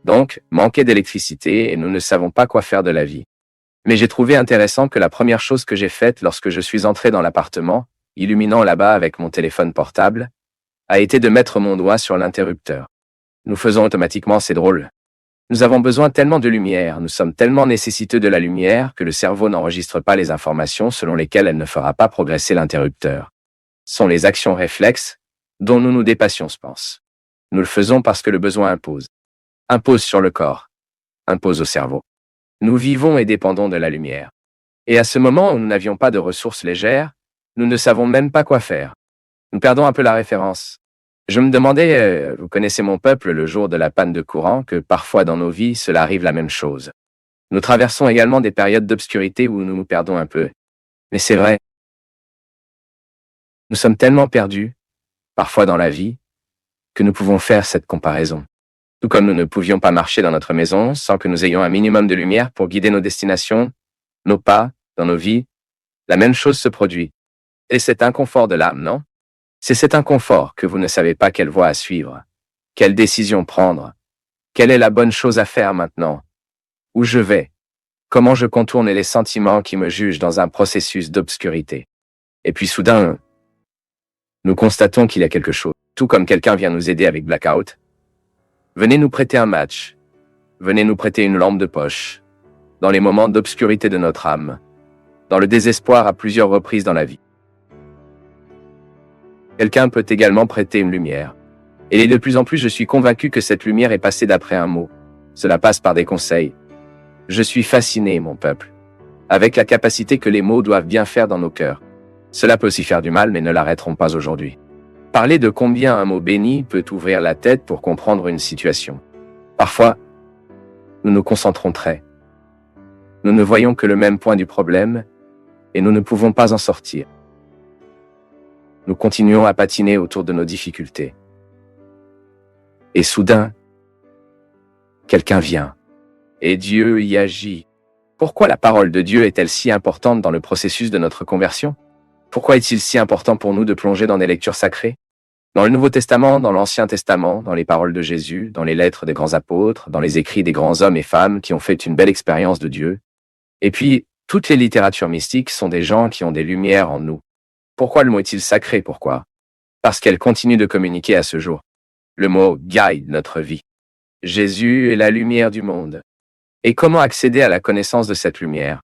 Donc, manquait d'électricité et nous ne savons pas quoi faire de la vie. Mais j'ai trouvé intéressant que la première chose que j'ai faite lorsque je suis entré dans l'appartement, illuminant là-bas avec mon téléphone portable, a été de mettre mon doigt sur l'interrupteur. Nous faisons automatiquement, c'est drôle. Nous avons besoin tellement de lumière, nous sommes tellement nécessiteux de la lumière que le cerveau n'enregistre pas les informations selon lesquelles elle ne fera pas progresser l'interrupteur. Ce sont les actions réflexes dont nous nous dépassions, je pense. Nous le faisons parce que le besoin impose. Impose sur le corps. Impose au cerveau. Nous vivons et dépendons de la lumière. Et à ce moment où nous n'avions pas de ressources légères, nous ne savons même pas quoi faire. Nous perdons un peu la référence. Je me demandais, vous connaissez mon peuple, le jour de la panne de courant, que parfois dans nos vies, cela arrive la même chose. Nous traversons également des périodes d'obscurité où nous nous perdons un peu. Mais c'est vrai. Nous sommes tellement perdus, parfois dans la vie, que nous pouvons faire cette comparaison. Tout comme nous ne pouvions pas marcher dans notre maison sans que nous ayons un minimum de lumière pour guider nos destinations, nos pas, dans nos vies, la même chose se produit. Et cet inconfort de l'âme, non? C'est cet inconfort que vous ne savez pas quelle voie à suivre, quelle décision prendre, quelle est la bonne chose à faire maintenant, où je vais, comment je contourne les sentiments qui me jugent dans un processus d'obscurité. Et puis soudain, nous constatons qu'il y a quelque chose, tout comme quelqu'un vient nous aider avec Blackout. Venez nous prêter un match, venez nous prêter une lampe de poche, dans les moments d'obscurité de notre âme, dans le désespoir à plusieurs reprises dans la vie. Quelqu'un peut également prêter une lumière. Et de plus en plus, je suis convaincu que cette lumière est passée d'après un mot. Cela passe par des conseils. Je suis fasciné, mon peuple, avec la capacité que les mots doivent bien faire dans nos cœurs. Cela peut aussi faire du mal, mais ne l'arrêterons pas aujourd'hui. Parler de combien un mot béni peut ouvrir la tête pour comprendre une situation. Parfois, nous nous concentrons très. Nous ne voyons que le même point du problème et nous ne pouvons pas en sortir. Nous continuons à patiner autour de nos difficultés. Et soudain, quelqu'un vient. Et Dieu y agit. Pourquoi la parole de Dieu est-elle si importante dans le processus de notre conversion? Pourquoi est-il si important pour nous de plonger dans des lectures sacrées? Dans le Nouveau Testament, dans l'Ancien Testament, dans les paroles de Jésus, dans les lettres des grands apôtres, dans les écrits des grands hommes et femmes qui ont fait une belle expérience de Dieu. Et puis, toutes les littératures mystiques sont des gens qui ont des lumières en nous. Pourquoi le mot est-il sacré? Pourquoi? Parce qu'elle continue de communiquer à ce jour. Le mot guide notre vie. Jésus est la lumière du monde. Et comment accéder à la connaissance de cette lumière?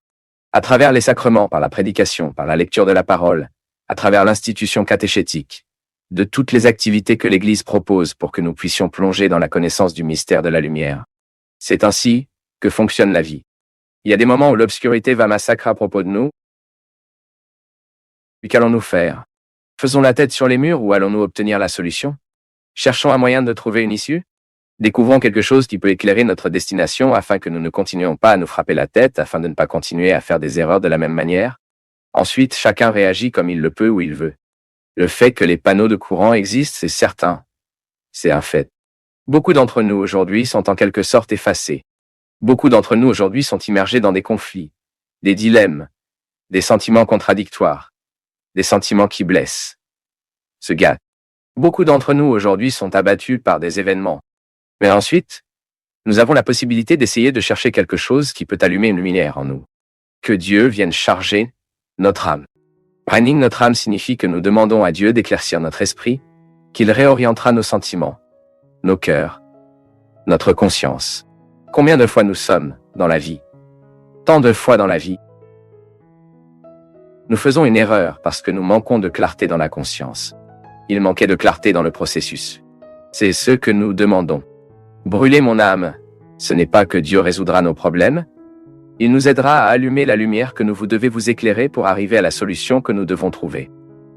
À travers les sacrements, par la prédication, par la lecture de la parole, à travers l'institution catéchétique, de toutes les activités que l'Église propose pour que nous puissions plonger dans la connaissance du mystère de la lumière. C'est ainsi que fonctionne la vie. Il y a des moments où l'obscurité va massacrer à propos de nous. Puis qu'allons-nous faire? Faisons la tête sur les murs ou allons-nous obtenir la solution? Cherchons un moyen de trouver une issue? Découvrons quelque chose qui peut éclairer notre destination afin que nous ne continuions pas à nous frapper la tête, afin de ne pas continuer à faire des erreurs de la même manière? Ensuite, chacun réagit comme il le peut ou il veut. Le fait que les panneaux de courant existent, c'est certain. C'est un fait. Beaucoup d'entre nous aujourd'hui sont en quelque sorte effacés. Beaucoup d'entre nous aujourd'hui sont immergés dans des conflits, des dilemmes, des sentiments contradictoires, des sentiments qui blessent, se gâtent. Beaucoup d'entre nous aujourd'hui sont abattus par des événements. Mais ensuite, nous avons la possibilité d'essayer de chercher quelque chose qui peut allumer une lumière en nous. Que Dieu vienne charger notre âme. Branding notre âme signifie que nous demandons à Dieu d'éclaircir notre esprit, qu'il réorientera nos sentiments, nos cœurs, notre conscience. Combien de fois nous sommes dans la vie? Tant de fois dans la vie. Nous faisons une erreur parce que nous manquons de clarté dans la conscience. Il manquait de clarté dans le processus. C'est ce que nous demandons. Brûler mon âme, ce n'est pas que Dieu résoudra nos problèmes. Il nous aidera à allumer la lumière que vous devez vous éclairer pour arriver à la solution que nous devons trouver.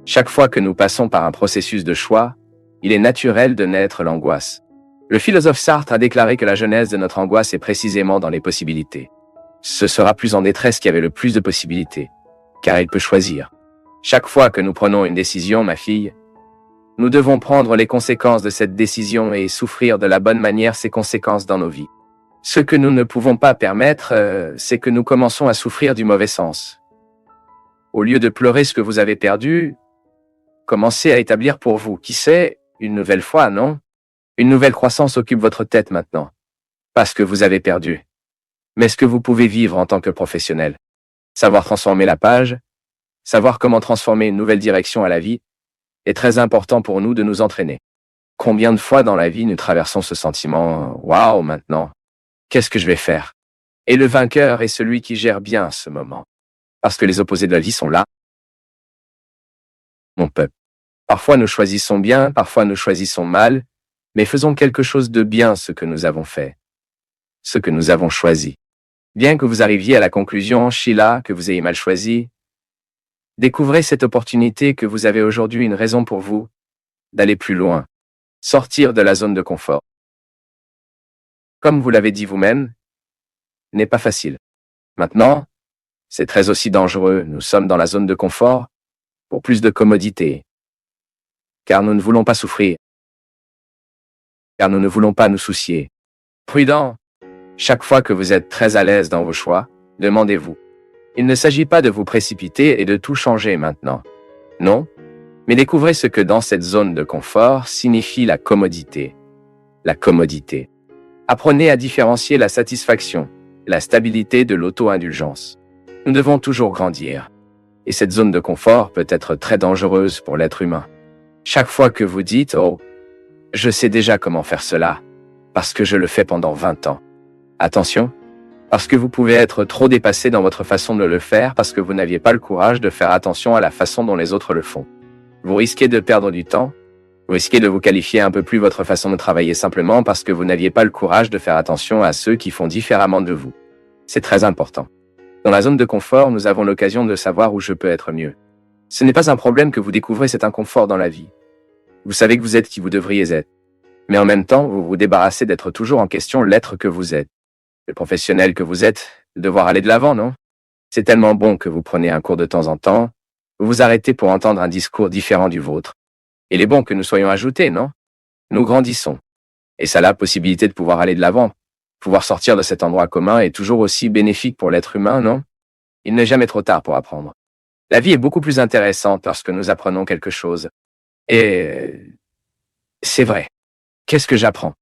Chaque fois que nous passons par un processus de choix, il est naturel de naître l'angoisse. Le philosophe Sartre a déclaré que la genèse de notre angoisse est précisément dans les possibilités. Ce sera plus en détresse qui avait le plus de possibilités, car il peut choisir. Chaque fois que nous prenons une décision, ma fille, nous devons prendre les conséquences de cette décision et souffrir de la bonne manière ces conséquences dans nos vies. Ce que nous ne pouvons pas permettre, c'est que nous commençons à souffrir du mauvais sens. Au lieu de pleurer ce que vous avez perdu, commencez à établir pour vous, qui sait, une nouvelle foi, non? Une nouvelle croissance occupe votre tête maintenant. Pas ce que vous avez perdu, mais ce que vous pouvez vivre en tant que professionnel. Savoir transformer la page, savoir comment transformer une nouvelle direction à la vie, est très important pour nous de nous entraîner. Combien de fois dans la vie nous traversons ce sentiment « Waouh, maintenant, qu'est-ce que je vais faire ?» Et le vainqueur est celui qui gère bien ce moment. Parce que les opposés de la vie sont là. Mon peuple. Parfois nous choisissons bien, parfois nous choisissons mal, mais faisons quelque chose de bien ce que nous avons fait. Ce que nous avons choisi. Bien que vous arriviez à la conclusion, Sheila, que vous ayez mal choisi, découvrez cette opportunité que vous avez aujourd'hui une raison pour vous d'aller plus loin. Sortir de la zone de confort. Comme vous l'avez dit vous-même, n'est pas facile. Maintenant, c'est très aussi dangereux. Nous sommes dans la zone de confort pour plus de commodité. Car nous ne voulons pas souffrir. Car nous ne voulons pas nous soucier. Prudent. Chaque fois que vous êtes très à l'aise dans vos choix, demandez-vous. Il ne s'agit pas de vous précipiter et de tout changer maintenant. Non, mais découvrez ce que dans cette zone de confort signifie la commodité. La commodité. Apprenez à différencier la satisfaction, la stabilité de l'auto-indulgence. Nous devons toujours grandir. Et cette zone de confort peut être très dangereuse pour l'être humain. Chaque fois que vous dites « Oh, je sais déjà comment faire cela, parce que je le fais pendant 20 ans. » Attention, parce que vous pouvez être trop dépassé dans votre façon de le faire parce que vous n'aviez pas le courage de faire attention à la façon dont les autres le font. Vous risquez de perdre du temps, vous risquez de vous qualifier un peu plus votre façon de travailler simplement parce que vous n'aviez pas le courage de faire attention à ceux qui font différemment de vous. C'est très important. Dans la zone de confort, nous avons l'occasion de savoir où je peux être mieux. Ce n'est pas un problème que vous découvrez cet inconfort dans la vie. Vous savez que vous êtes qui vous devriez être. Mais en même temps, vous vous débarrassez d'être toujours en question l'être que vous êtes. Le professionnel que vous êtes, de devoir aller de l'avant, non? C'est tellement bon que vous prenez un cours de temps en temps, vous vous arrêtez pour entendre un discours différent du vôtre. Il est bon que nous soyons ajoutés, non? Nous grandissons. Et ça a la possibilité de pouvoir aller de l'avant. Pouvoir sortir de cet endroit commun est toujours aussi bénéfique pour l'être humain, non? Il n'est jamais trop tard pour apprendre. La vie est beaucoup plus intéressante lorsque nous apprenons quelque chose. Et c'est vrai. Qu'est-ce que j'apprends?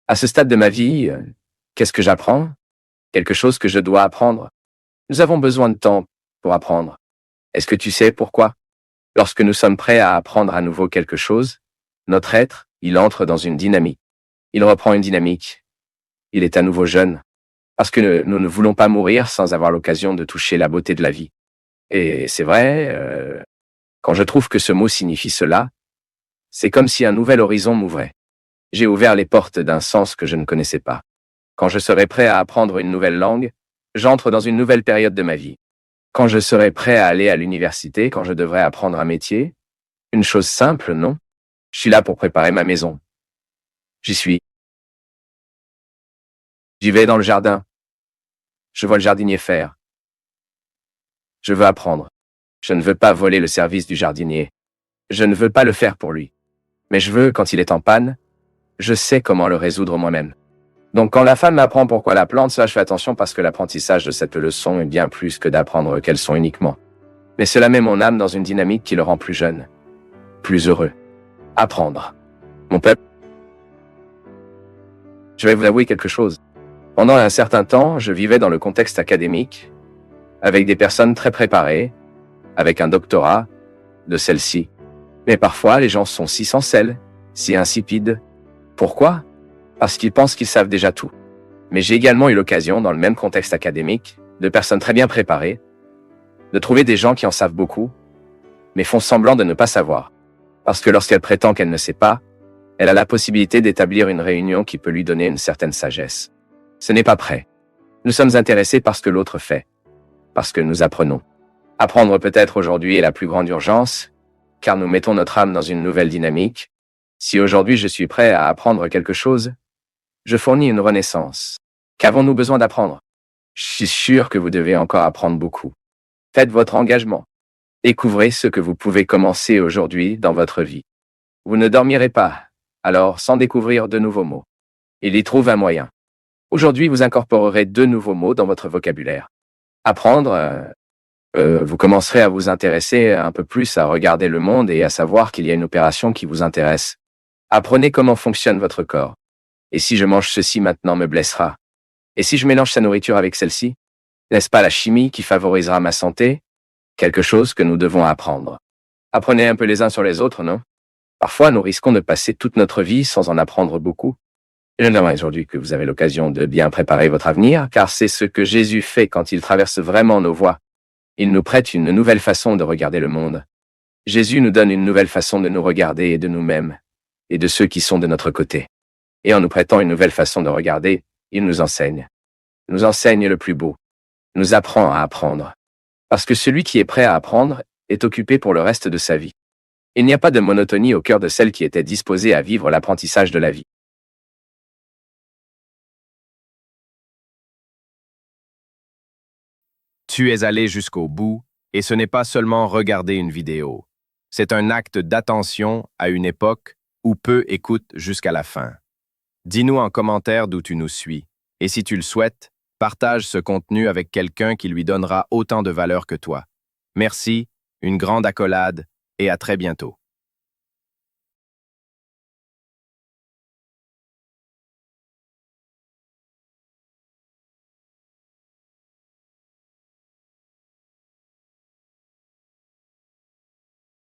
À ce stade de ma vie, qu'est-ce que j'apprends? Quelque chose que je dois apprendre. Nous avons besoin de temps pour apprendre. Est-ce que tu sais pourquoi? Lorsque nous sommes prêts à apprendre à nouveau quelque chose, notre être, il entre dans une dynamique. Il reprend une dynamique. Il est à nouveau jeune. Parce que nous ne voulons pas mourir sans avoir l'occasion de toucher la beauté de la vie. Et c'est vrai, quand je trouve que ce mot signifie cela, c'est comme si un nouvel horizon m'ouvrait. J'ai ouvert les portes d'un sens que je ne connaissais pas. Quand je serai prêt à apprendre une nouvelle langue, j'entre dans une nouvelle période de ma vie. Quand je serai prêt à aller à l'université, quand je devrais apprendre un métier, une chose simple, non? Je suis là pour préparer ma maison. J'y suis. J'y vais dans le jardin. Je vois le jardinier faire. Je veux apprendre. Je ne veux pas voler le service du jardinier. Je ne veux pas le faire pour lui. Mais je veux, quand il est en panne, je sais comment le résoudre moi-même. Donc quand la femme m'apprend pourquoi la plante, ça je fais attention parce que l'apprentissage de cette leçon est bien plus que d'apprendre quelles sont uniquement. Mais cela met mon âme dans une dynamique qui le rend plus jeune, plus heureux. Apprendre. Mon peuple, je vais vous avouer quelque chose. Pendant un certain temps, je vivais dans le contexte académique, avec des personnes très préparées, avec un doctorat, de celle-ci. Mais parfois, les gens sont si sans sel, si insipides. Pourquoi? Parce qu'ils pensent qu'ils savent déjà tout. Mais j'ai également eu l'occasion, dans le même contexte académique, de personnes très bien préparées, de trouver des gens qui en savent beaucoup, mais font semblant de ne pas savoir. Parce que lorsqu'elle prétend qu'elle ne sait pas, elle a la possibilité d'établir une réunion qui peut lui donner une certaine sagesse. Ce n'est pas prêt. Nous sommes intéressés par ce que l'autre fait, parce que nous apprenons. Apprendre peut-être aujourd'hui est la plus grande urgence, car nous mettons notre âme dans une nouvelle dynamique. Si aujourd'hui je suis prêt à apprendre quelque chose, je fournis une renaissance. Qu'avons-nous besoin d'apprendre? Je suis sûr que vous devez encore apprendre beaucoup. Faites votre engagement. Découvrez ce que vous pouvez commencer aujourd'hui dans votre vie. Vous ne dormirez pas, alors sans découvrir de nouveaux mots. Il y trouve un moyen. Aujourd'hui, vous incorporerez 2 nouveaux mots dans votre vocabulaire. Apprendre, vous commencerez à vous intéresser un peu plus à regarder le monde et à savoir qu'il y a une opération qui vous intéresse. Apprenez comment fonctionne votre corps. Et si je mange ceci maintenant me blessera? Et si je mélange sa nourriture avec celle-ci? N'est-ce pas la chimie qui favorisera ma santé? Quelque chose que nous devons apprendre. Apprenez un peu les uns sur les autres, non? Parfois, nous risquons de passer toute notre vie sans en apprendre beaucoup. Et je n'aimerais aujourd'hui que vous avez l'occasion de bien préparer votre avenir, car c'est ce que Jésus fait quand il traverse vraiment nos voies. Il nous prête une nouvelle façon de regarder le monde. Jésus nous donne une nouvelle façon de nous regarder et de nous-mêmes, et de ceux qui sont de notre côté. Et en nous prêtant une nouvelle façon de regarder, il nous enseigne. Nous enseigne le plus beau. Nous apprend à apprendre. Parce que celui qui est prêt à apprendre est occupé pour le reste de sa vie. Il n'y a pas de monotonie au cœur de celle qui était disposée à vivre l'apprentissage de la vie. Tu es allé jusqu'au bout, et ce n'est pas seulement regarder une vidéo. C'est un acte d'attention à une époque où peu écoutent jusqu'à la fin. Dis-nous en commentaire d'où tu nous suis, et si tu le souhaites, partage ce contenu avec quelqu'un qui lui donnera autant de valeur que toi. Merci, une grande accolade, et à très bientôt.